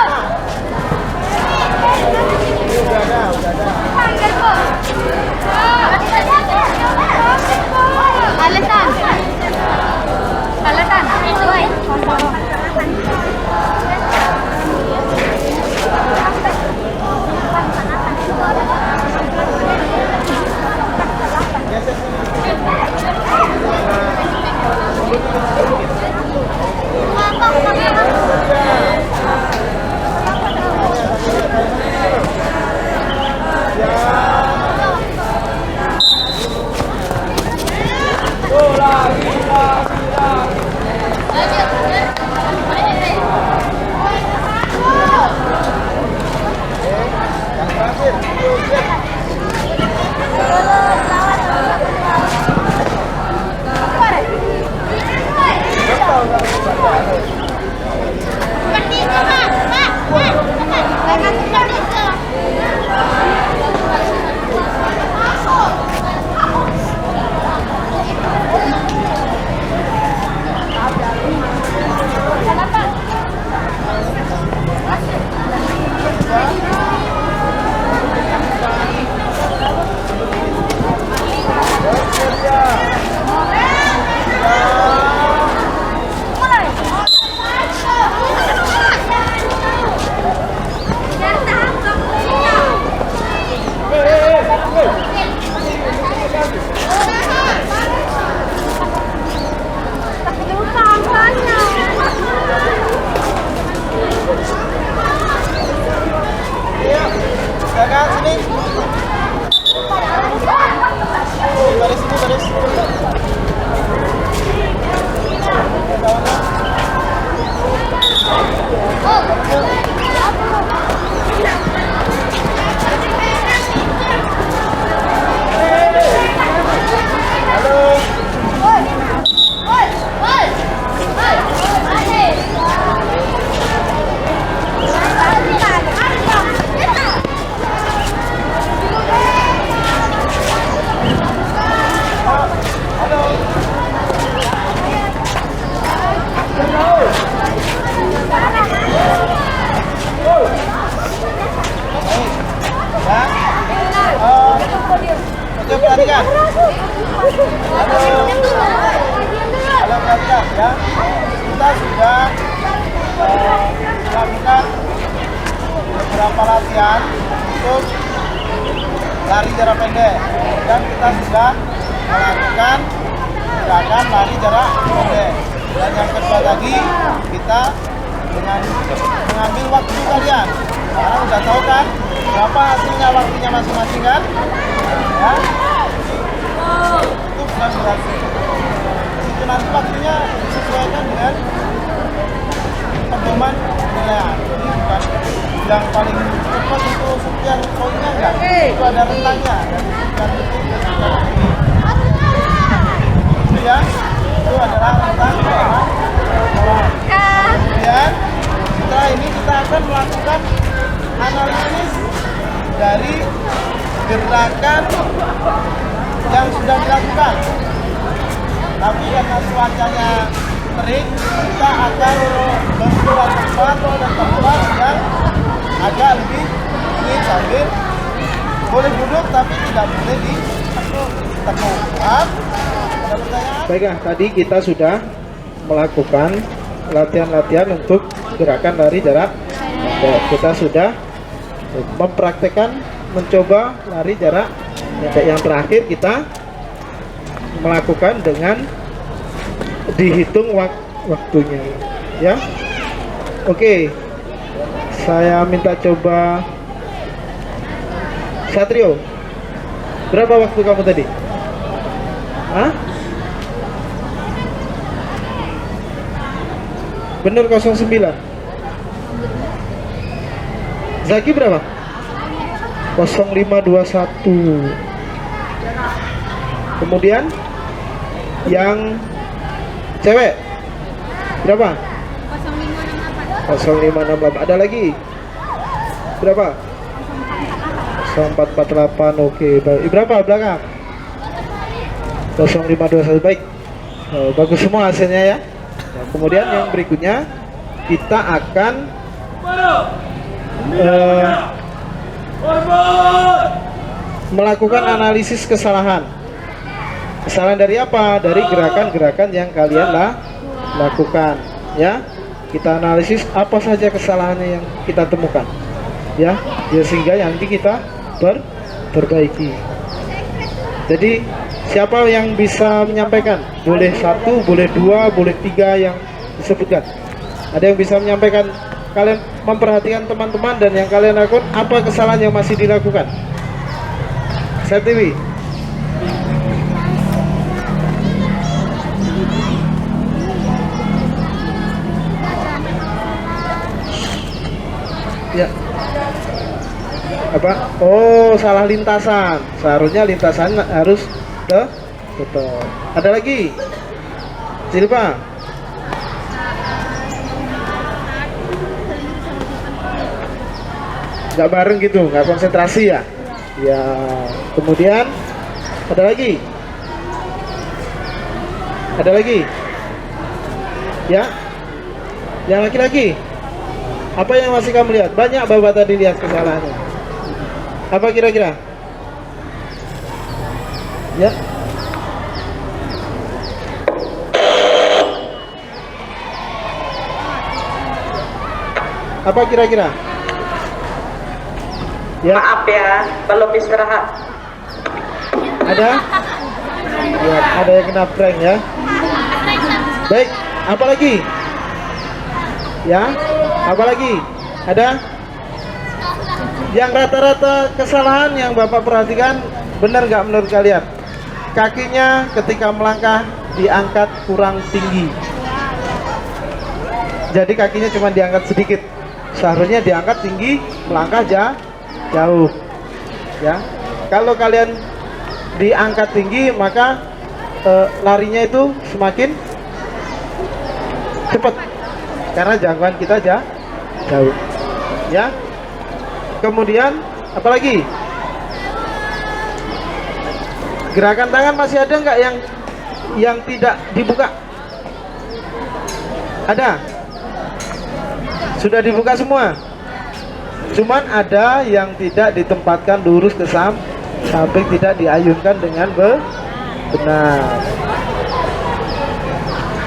Halo perhatikan ya, kita sudah melakukan beberapa latihan untuk lari jarak pendek, dan kita sudah melakukan gerakan lari jarak pendek. Dan yang kedua tadi kita dengan mengambil waktu kalian. Sekarang udah tahu kan berapa hasilnya waktunya masing-masing kan? Ya, itu bukan berhasil. Itu nanti waktunya disesuaikan dengan pedoman penilaian. Jadi bukan yang paling cepat itu sekian poinnya enggak. Itu ada rentangnya dari sekian detik ke sekian detik. Itu ya, itu adalah rentang orang. Kemudian setelah ini kita akan melakukan analisis dari gerakan yang sudah dilakukan. Tapi karena cuacanya terik, kita akan membuat tempat yang agak lebih dingin sambil boleh duduk tapi tidak boleh ditekuk. Ada pertanyaan? Baiklah, tadi kita sudah melakukan latihan-latihan untuk gerakan lari jarak pendek. Kita sudah mempraktekkan mencoba lari jarak pendek. Yang terakhir kita melakukan dengan dihitung waktunya, ya. Oke, saya minta coba Satrio, berapa waktu kamu tadi? Hah? Bener 09. Zaki berapa? 0521. Kemudian yang cewek berapa? 0568. Ada lagi? Berapa? 0448. Oke, baik. Berapa belakang? 0521. Baik. Bagus semua hasilnya ya. Nah, kemudian yang berikutnya kita akan melakukan analisis kesalahan. Kesalahan dari apa? Dari gerakan-gerakan yang kalian lakukan, ya. Kita analisis apa saja kesalahannya yang kita temukan, ya sehingga nanti kita perbaiki. Jadi siapa yang bisa menyampaikan? Boleh 1, boleh 2, boleh 3 yang disebutkan. Ada yang bisa menyampaikan? Kalian memperhatikan teman-teman dan yang kalian lakukan, apa kesalahan yang masih dilakukan? Setiwi. Ya. Apa? Oh, salah lintasan. Seharusnya lintasan harus betul. Ada lagi? Silva. Nggak bareng gitu, nggak konsentrasi ya? Ya. Kemudian ada lagi? Ada lagi? Ya? Yang laki-laki? Apa yang masih kamu lihat? Banyak bapak tadi lihat kesalahannya. Apa kira-kira? Ya. Apa kira-kira? Ya. Maaf ya, belum istirahat. Ada? Ya, ada yang kena prank ya. Baik, apa lagi? Ya, apa lagi? Ada? Yang rata-rata kesalahan yang Bapak perhatikan benar nggak menurut kalian? Kakinya ketika melangkah diangkat kurang tinggi. Jadi kakinya cuma diangkat sedikit. Seharusnya diangkat tinggi, melangkah jauh. Ya. Kalau kalian diangkat tinggi, maka larinya itu semakin cepat. Karena jangkauan kita jauh. Ya. Kemudian apalagi? Gerakan tangan masih ada nggak yang tidak dibuka? Ada? Sudah dibuka semua? Cuman ada yang tidak ditempatkan lurus ke samping, tidak diayunkan dengan benar.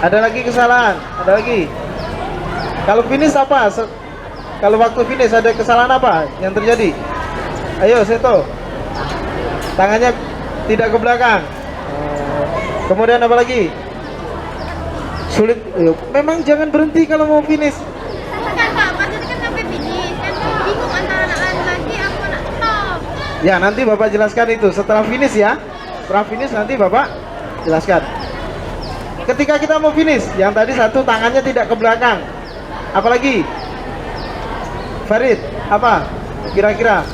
Ada lagi kesalahan? Ada lagi? Kalau finish apa? Kalau waktu finish ada kesalahan apa yang terjadi? Ayo, Seto. Tangannya tidak ke belakang. Kemudian apa lagi? Sulit. Memang jangan berhenti kalau mau finish. Kan Pak, maksudnya kan sampai finish. Kan bingung antara nak lari lagi apa nak stop. Ya, nanti Bapak jelaskan itu setelah finish ya. Setelah finish nanti Bapak jelaskan. Ketika kita mau finish, yang tadi satu tangannya tidak ke belakang. Apalagi? Farid, apa? Kira-kira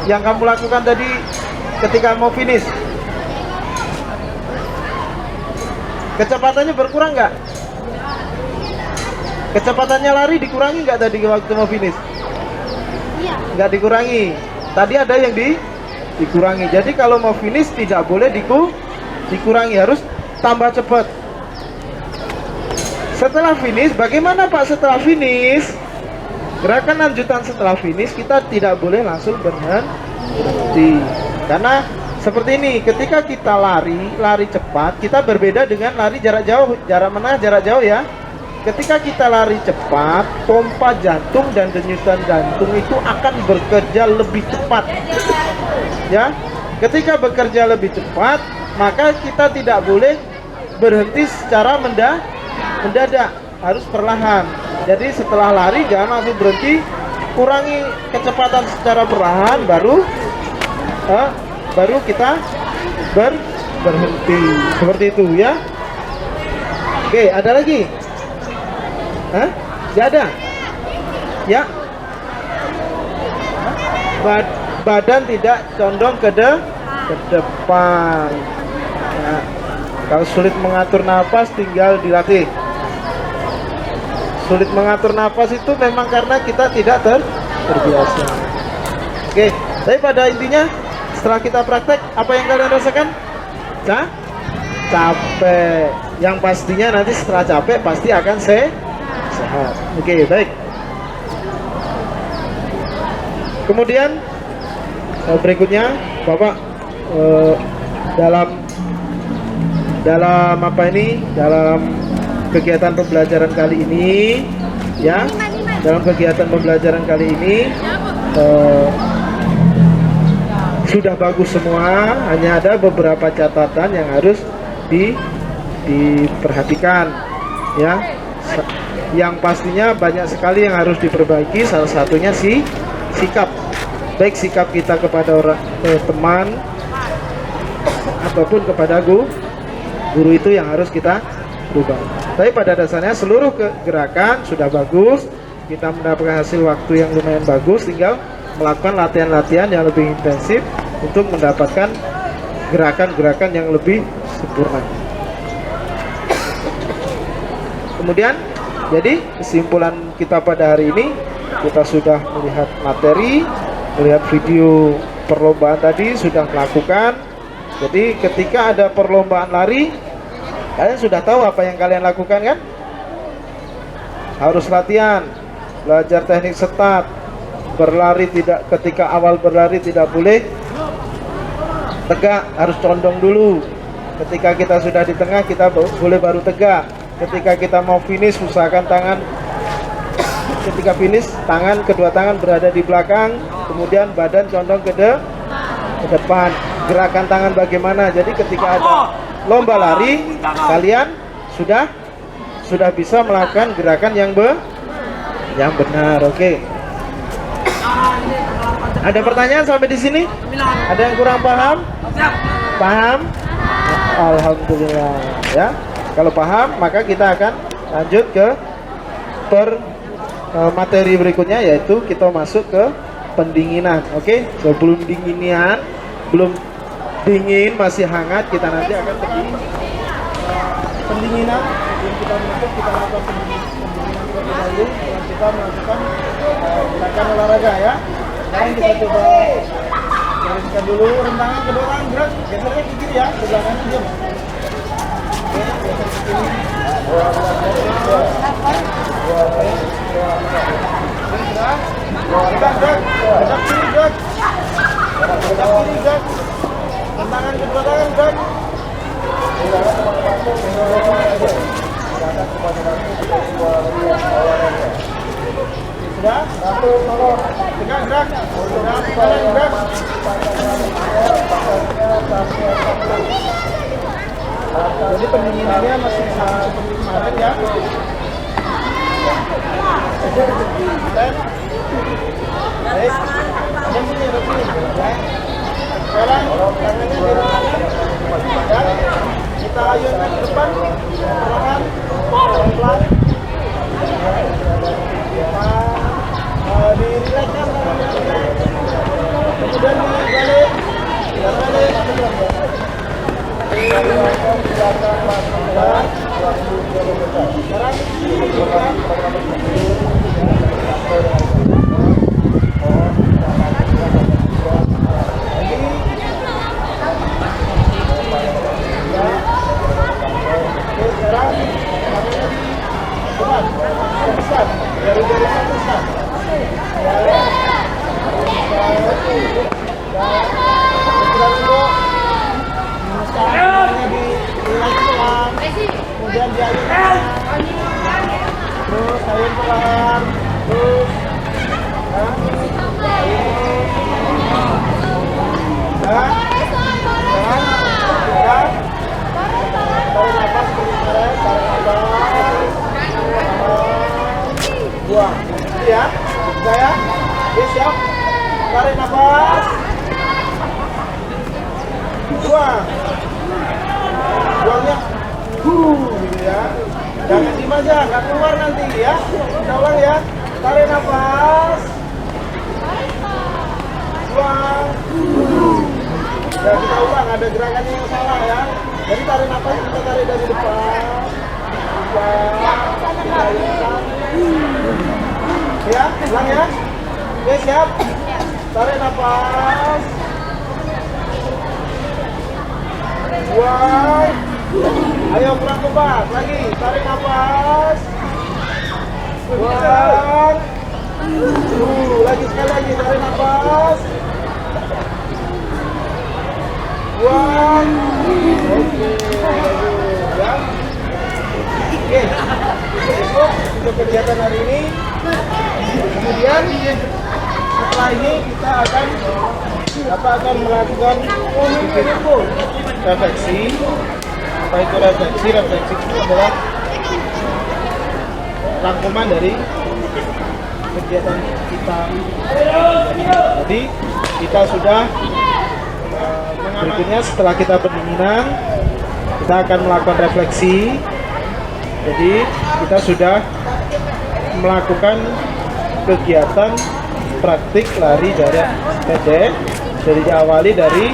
yang kamu lakukan tadi ketika mau finish? Kecepatannya berkurang nggak? Kecepatannya lari dikurangi nggak tadi waktu mau finish? Iya. Nggak dikurangi. Tadi ada yang dikurangi. Jadi kalau mau finish tidak boleh dikurangi, harus tambah cepat. Setelah finish, bagaimana Pak setelah finish? Gerakan lanjutan setelah finish kita tidak boleh langsung berhenti. Karena seperti ini, ketika kita lari cepat, kita berbeda dengan lari jarak jauh, jarak menengah, jarak jauh ya. Ketika kita lari cepat, pompa jantung dan denyutan jantung itu akan bekerja lebih cepat. Ya, ketika bekerja lebih cepat, maka kita tidak boleh berhenti secara mendadak, harus perlahan. Jadi setelah lari jangan langsung berhenti, kurangi kecepatan secara perlahan, baru kita berhenti. Seperti itu ya. Oke, ada lagi? Hah? Gak ada? Ya. Badan tidak condong ke depan. Ya. Kalau sulit mengatur nafas tinggal dilatih. Sulit mengatur nafas itu memang karena kita tidak terbiasa. Oke, tapi pada intinya setelah kita praktek, apa yang kalian rasakan? Capek. Yang pastinya nanti setelah capek pasti akan sehat. Oke, baik. Kemudian berikutnya, Bapak dalam apa ini? Dalam kegiatan pembelajaran kali ini, ya. Dalam kegiatan pembelajaran kali ini sudah bagus semua, hanya ada beberapa catatan yang harus diperhatikan ya. Yang pastinya banyak sekali yang harus diperbaiki, salah satunya sikap. Baik sikap kita kepada teman ataupun kepada guru itu yang harus kita rubah. Tapi pada dasarnya seluruh gerakan sudah bagus, kita mendapatkan hasil waktu yang lumayan bagus, tinggal melakukan latihan-latihan yang lebih intensif untuk mendapatkan gerakan-gerakan yang lebih sempurna. Kemudian, jadi kesimpulan kita pada hari ini, kita sudah melihat materi, melihat video perlombaan tadi, sudah melakukan. Jadi ketika ada perlombaan lari, kalian sudah tahu apa yang kalian lakukan kan? Harus latihan, belajar teknik start, berlari tidak, ketika awal berlari tidak boleh tegak, harus condong dulu. Ketika kita sudah di tengah, kita boleh baru tegak. Ketika kita mau finish, usahakan tangan, ketika finish, kedua tangan berada di belakang, kemudian badan condong ke depan. Gerakan tangan bagaimana? Jadi ketika ada lomba lari, kalian sudah bisa melakukan gerakan yang benar. Oke. Ada pertanyaan sampai di sini? Ada yang kurang paham? Paham? Alhamdulillah ya. Kalau paham, maka kita akan lanjut ke materi berikutnya, yaitu kita masuk ke pendinginan. Oke, sebelum dinginan, belum dingin, masih hangat, kita nanti akan pendinginan. Sebelum kita masuk, kita lakukan pendinginan terlebih dahulu. Setelah kita melakukan gerakan olahraga ya. Sekarang kita coba gariskan dulu rentangan, kedua tangan gerak, gesernya ke kiri ya, sebelah kanan diam. Oke, geser ke kiri. Gerak. Rentangan kedua tangan gerak. Sudah? Tegak gerak. Gerak. pertandingannya masih sama seperti kemarin ya. Baik, dan sini resmi ya. Sekarang tangannya diretakkan ya. Kita ayunkan ke depan, perlahan, pelan-pelan. Dirilekskan tangannya. Kemudian dibalik, sekarang kemudian diayunkan terus ayun pelan terus tarik nafas seperti kemarin, tarik nafas buang ya, bisa ya, oke siap, tarik nafas buang, buangnya gitu ya, jangan diem aja, nggak keluar nanti ya. Kita ulang ya, tarik nafas buang ya, kita ulang, ada gerakannya yang salah ya. Jadi tarik nafas kita tarik dari depan buang, ya, ulang ya, oke siap, tarik nafas buang. Ayo kurang kebat lagi, tarik nafas buang. Lagi sekali lagi, tarik nafas buang. Oke, ya. Oke, untuk kegiatan hari ini. Kemudian setelah ini kita akan melakukan refleksi. Apa itu refleksi? Refleksi itu adalah rangkuman dari kegiatan kita. Jadi kita sudah berikutnya setelah kita pendinginan, kita akan melakukan refleksi. Jadi kita sudah melakukan kegiatan praktik lari jarak pendek. Jadi diawali dari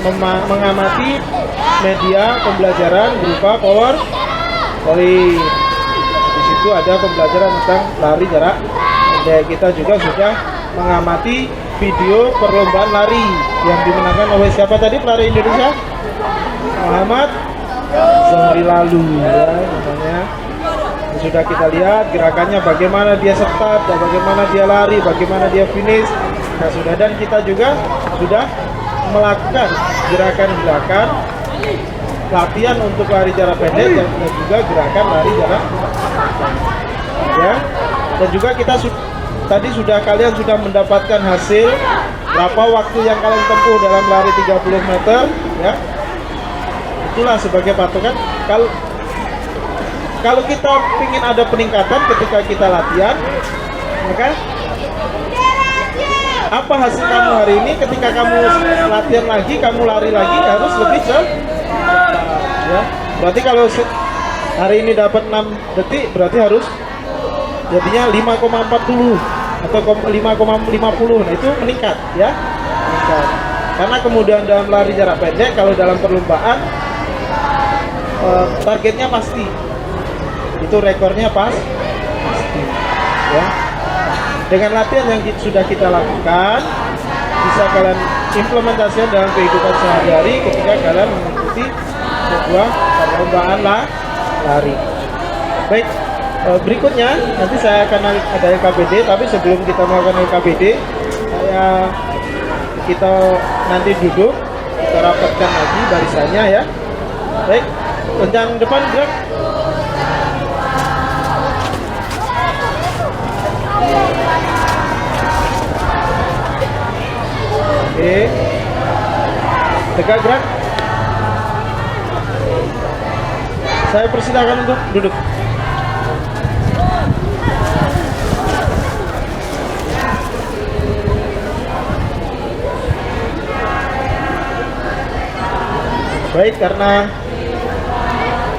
mengamati media pembelajaran berupa PowerPoint. Di situ ada pembelajaran tentang lari jarak pendek. Kita juga sudah mengamati video perlombaan lari yang dimenangkan oleh siapa tadi, pelari Indonesia? Muhammad Zohri lalu ya namanya. Sudah kita lihat gerakannya, bagaimana dia start, bagaimana dia lari, bagaimana dia finish. Nah, sudah, dan kita juga sudah melakukan gerakan-gerakan latihan untuk lari jarak pendek dan juga gerakan lari jarak ya. Dan juga kita tadi kalian sudah mendapatkan hasil berapa waktu yang kalian tempuh dalam lari 30 meter ya. Itulah sebagai patokan kalau kita ingin ada peningkatan ketika kita latihan, maka apa hasil kamu hari ini? Ketika kamu latihan lagi, kamu lari lagi, harus lebih cepat ya. Berarti kalau hari ini dapat 6 detik, berarti harus jadinya 5,40 atau 5,50. Nah, itu meningkat ya, meningkat. Karena kemudian dalam lari jarak pendek, kalau dalam perlombaan targetnya pasti, itu rekornya pasti ya. Dengan latihan yang sudah kita lakukan, bisa kalian implementasikan dalam kehidupan sehari-hari ketika kalian mengikuti sebuah perlombaan lari. Baik, berikutnya nanti saya akan ada LKPD, tapi sebelum kita melakukan LKPD, kita nanti duduk, kita rapatkan lagi barisannya ya. Baik, kencang depan gerak. Oke, tegak gerak. Saya persilakan untuk duduk. Baik, karena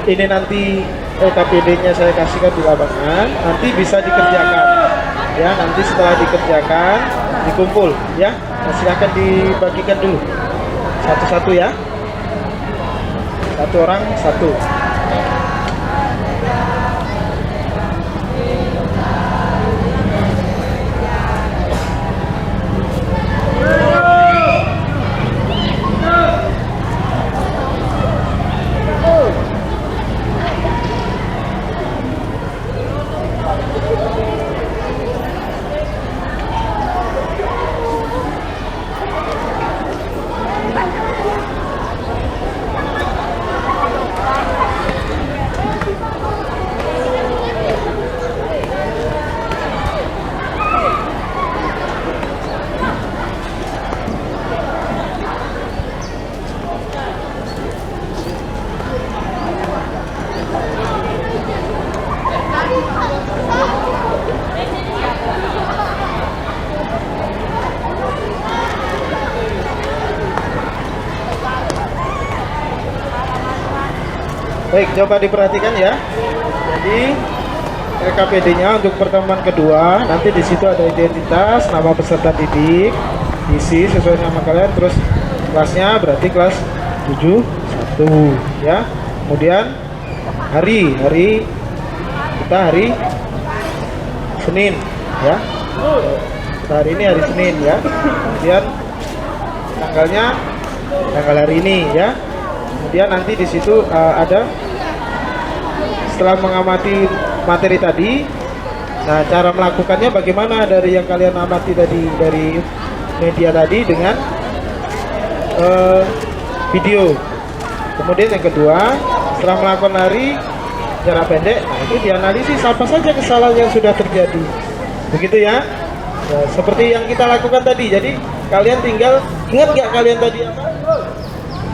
ini nanti KPD-nya saya kasihkan di lapangan, nanti bisa dikerjakan. Ya, nanti setelah dikerjakan, dikumpul. Ya, nah, silahkan dibagikan dulu. Satu-satu ya. Satu orang, satu. Baik, coba diperhatikan ya. Jadi KPD-nya untuk pertemuan kedua, nanti di situ ada identitas, nama peserta didik, isi sesuai nama kalian, terus kelasnya berarti kelas 71 ya. Kemudian hari kita hari Senin ya. Kita hari ini hari Senin ya. Kemudian tanggalnya tanggal hari ini ya. Kemudian nanti di situ ada setelah mengamati materi tadi, nah cara melakukannya bagaimana dari yang kalian amati tadi dari media tadi dengan video. Kemudian yang kedua, setelah melakukan lari jarak pendek, nah itu dianalisis apa saja kesalahan yang sudah terjadi. Begitu ya. Nah, seperti yang kita lakukan tadi. Jadi kalian tinggal ingat nggak kalian tadi apa?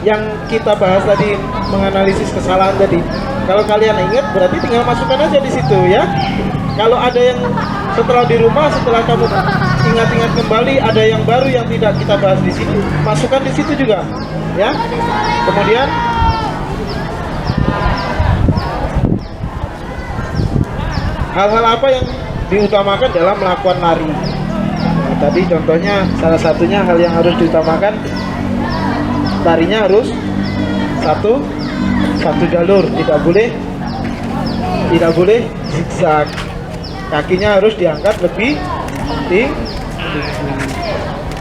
Yang kita bahas tadi, menganalisis kesalahan tadi. Kalau kalian ingat berarti tinggal masukkan aja di situ ya. Kalau ada yang setelah di rumah, setelah kamu ingat-ingat kembali ada yang baru yang tidak kita bahas di sini, masukkan di situ juga ya. Kemudian hal-hal apa yang diutamakan dalam melakukan lari. Nah, tadi contohnya salah satunya hal yang harus diutamakan, larinya harus satu jalur, tidak boleh zigzag. Kakinya harus diangkat lebih tinggi.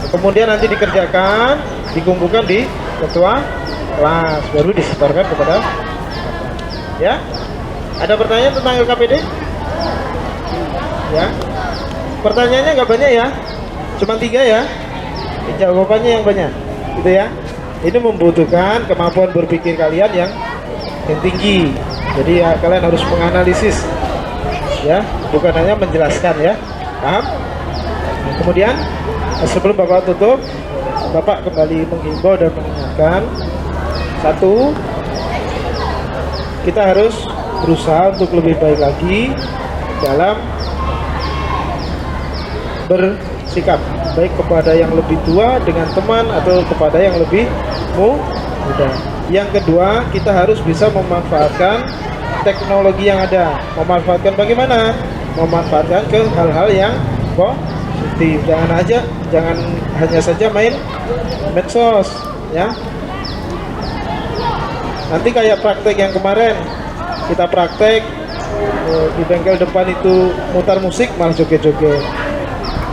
Kemudian nanti dikerjakan, dikumpulkan di ketua kelas, baru disetorkan kepada ya. Ada pertanyaan tentang LKPD? Ya. Pertanyaannya nggak banyak ya, cuma 3 ya. Jawabannya yang banyak, gitu ya. Ini membutuhkan kemampuan berpikir kalian yang tinggi. Jadi ya kalian harus menganalisis ya, bukan hanya menjelaskan ya. Paham? Nah, kemudian sebelum Bapak tutup, Bapak kembali menghimbau dan mengingatkan, satu, kita harus berusaha untuk lebih baik lagi dalam bersikap baik kepada yang lebih tua dengan teman atau kepada yang lebih muda. Yang kedua, kita harus bisa memanfaatkan teknologi yang ada. Memanfaatkan bagaimana? Memanfaatkan ke hal-hal yang positif. Jangan hanya saja main medsos ya. Nanti kayak praktek yang kemarin kita praktek di bengkel depan itu mutar musik malah joget-joget.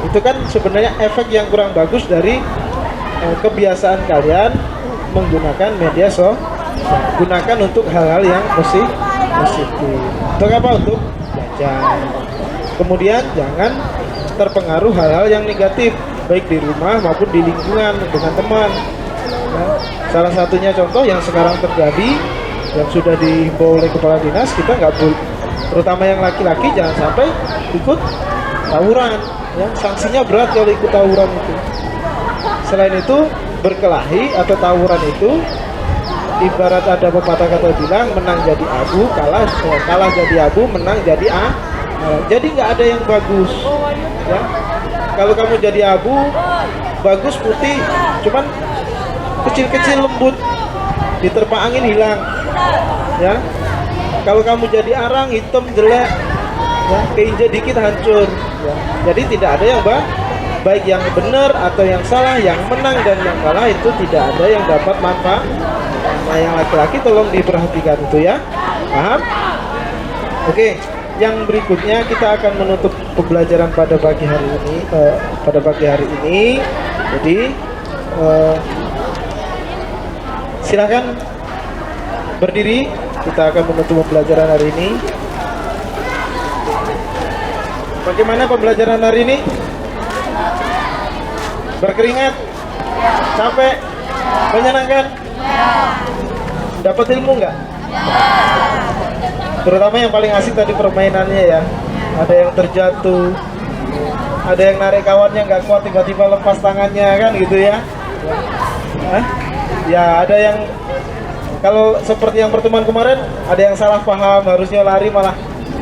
Itu kan sebenarnya efek yang kurang bagus dari kebiasaan kalian menggunakan media sosial. Gunakan untuk hal-hal yang positif. Untuk apa? Untuk belajar. Kemudian jangan terpengaruh hal-hal yang negatif, baik di rumah maupun di lingkungan dengan teman. Nah, salah satunya contoh yang sekarang terjadi, yang sudah dihimbau oleh kepala dinas, kita nggak boleh, terutama yang laki-laki, jangan sampai ikut tawuran. Ya, sanksinya berat kalau ikut tawuran itu. Selain itu, berkelahi atau tawuran itu ibarat ada pepatah kata bilang menang jadi abu, kalah jadi abu, menang jadi jadi nggak ada yang bagus ya. Kalau kamu jadi abu bagus putih, cuman kecil-kecil lembut, diterpa angin hilang ya. Kalau kamu jadi arang hitam jelek ya, keinjak dikit hancur ya. Jadi tidak ada yang baik yang benar atau yang salah, yang menang dan yang kalah itu tidak ada yang dapat manfaat. Nah, yang laki-laki tolong diperhatikan itu ya, paham? Oke, yang berikutnya kita akan menutup pembelajaran pada pagi hari ini. Jadi silakan berdiri, kita akan menutup pembelajaran hari ini. Bagaimana pembelajaran hari ini? Berkeringat? Capek? Menyenangkan? Dapat ilmu nggak? Terutama yang paling asik tadi permainannya ya. Ada yang terjatuh, ada yang narik kawannya nggak kuat tiba-tiba lepas tangannya kan gitu ya. Ya ada yang kalau seperti yang pertemuan kemarin ada yang salah paham, harusnya lari malah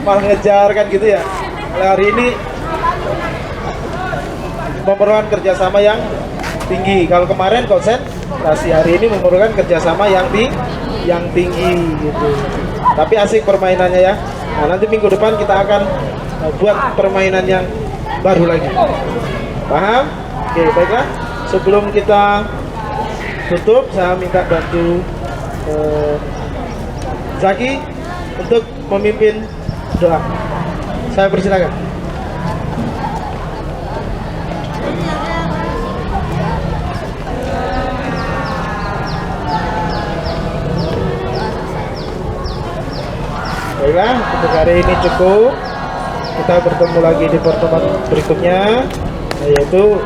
ngejar kan gitu ya. Hari ini memerlukan kerjasama yang tinggi. Kalau kemarin konsentrasi, hari ini memerlukan kerjasama yang tinggi gitu. Tapi asik permainannya ya. Nah, nanti minggu depan kita akan buat permainan yang baru lagi. Paham? Oke, baiklah. Sebelum kita tutup, saya minta bantu Zaki untuk memimpin doa. Saya persilakan. Baiklah, untuk hari ini cukup. Kita bertemu lagi di pertemuan berikutnya, yaitu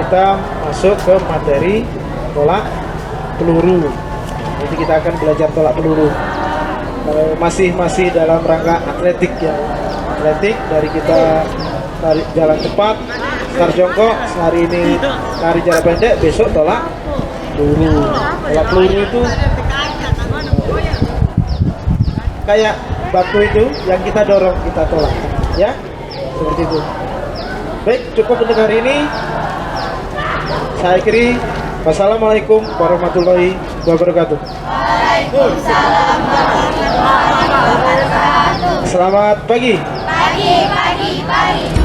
kita masuk ke materi tolak peluru. Jadi kita akan belajar tolak peluru. Masih dalam rangka atletik ya. Atletik dari kita tarik jalan cepat, start jongkok, hari ini lari jarak pendek, besok tolak peluru. Tolak peluru itu kayak batu itu yang kita dorong, kita tolak ya, seperti itu. Baik, cukup untuk hari ini. Saya akhiri. Wassalamualaikum warahmatullahi wabarakatuh. Waalaikumsalam warahmatullahi wabarakatuh. Selamat pagi. Pagi.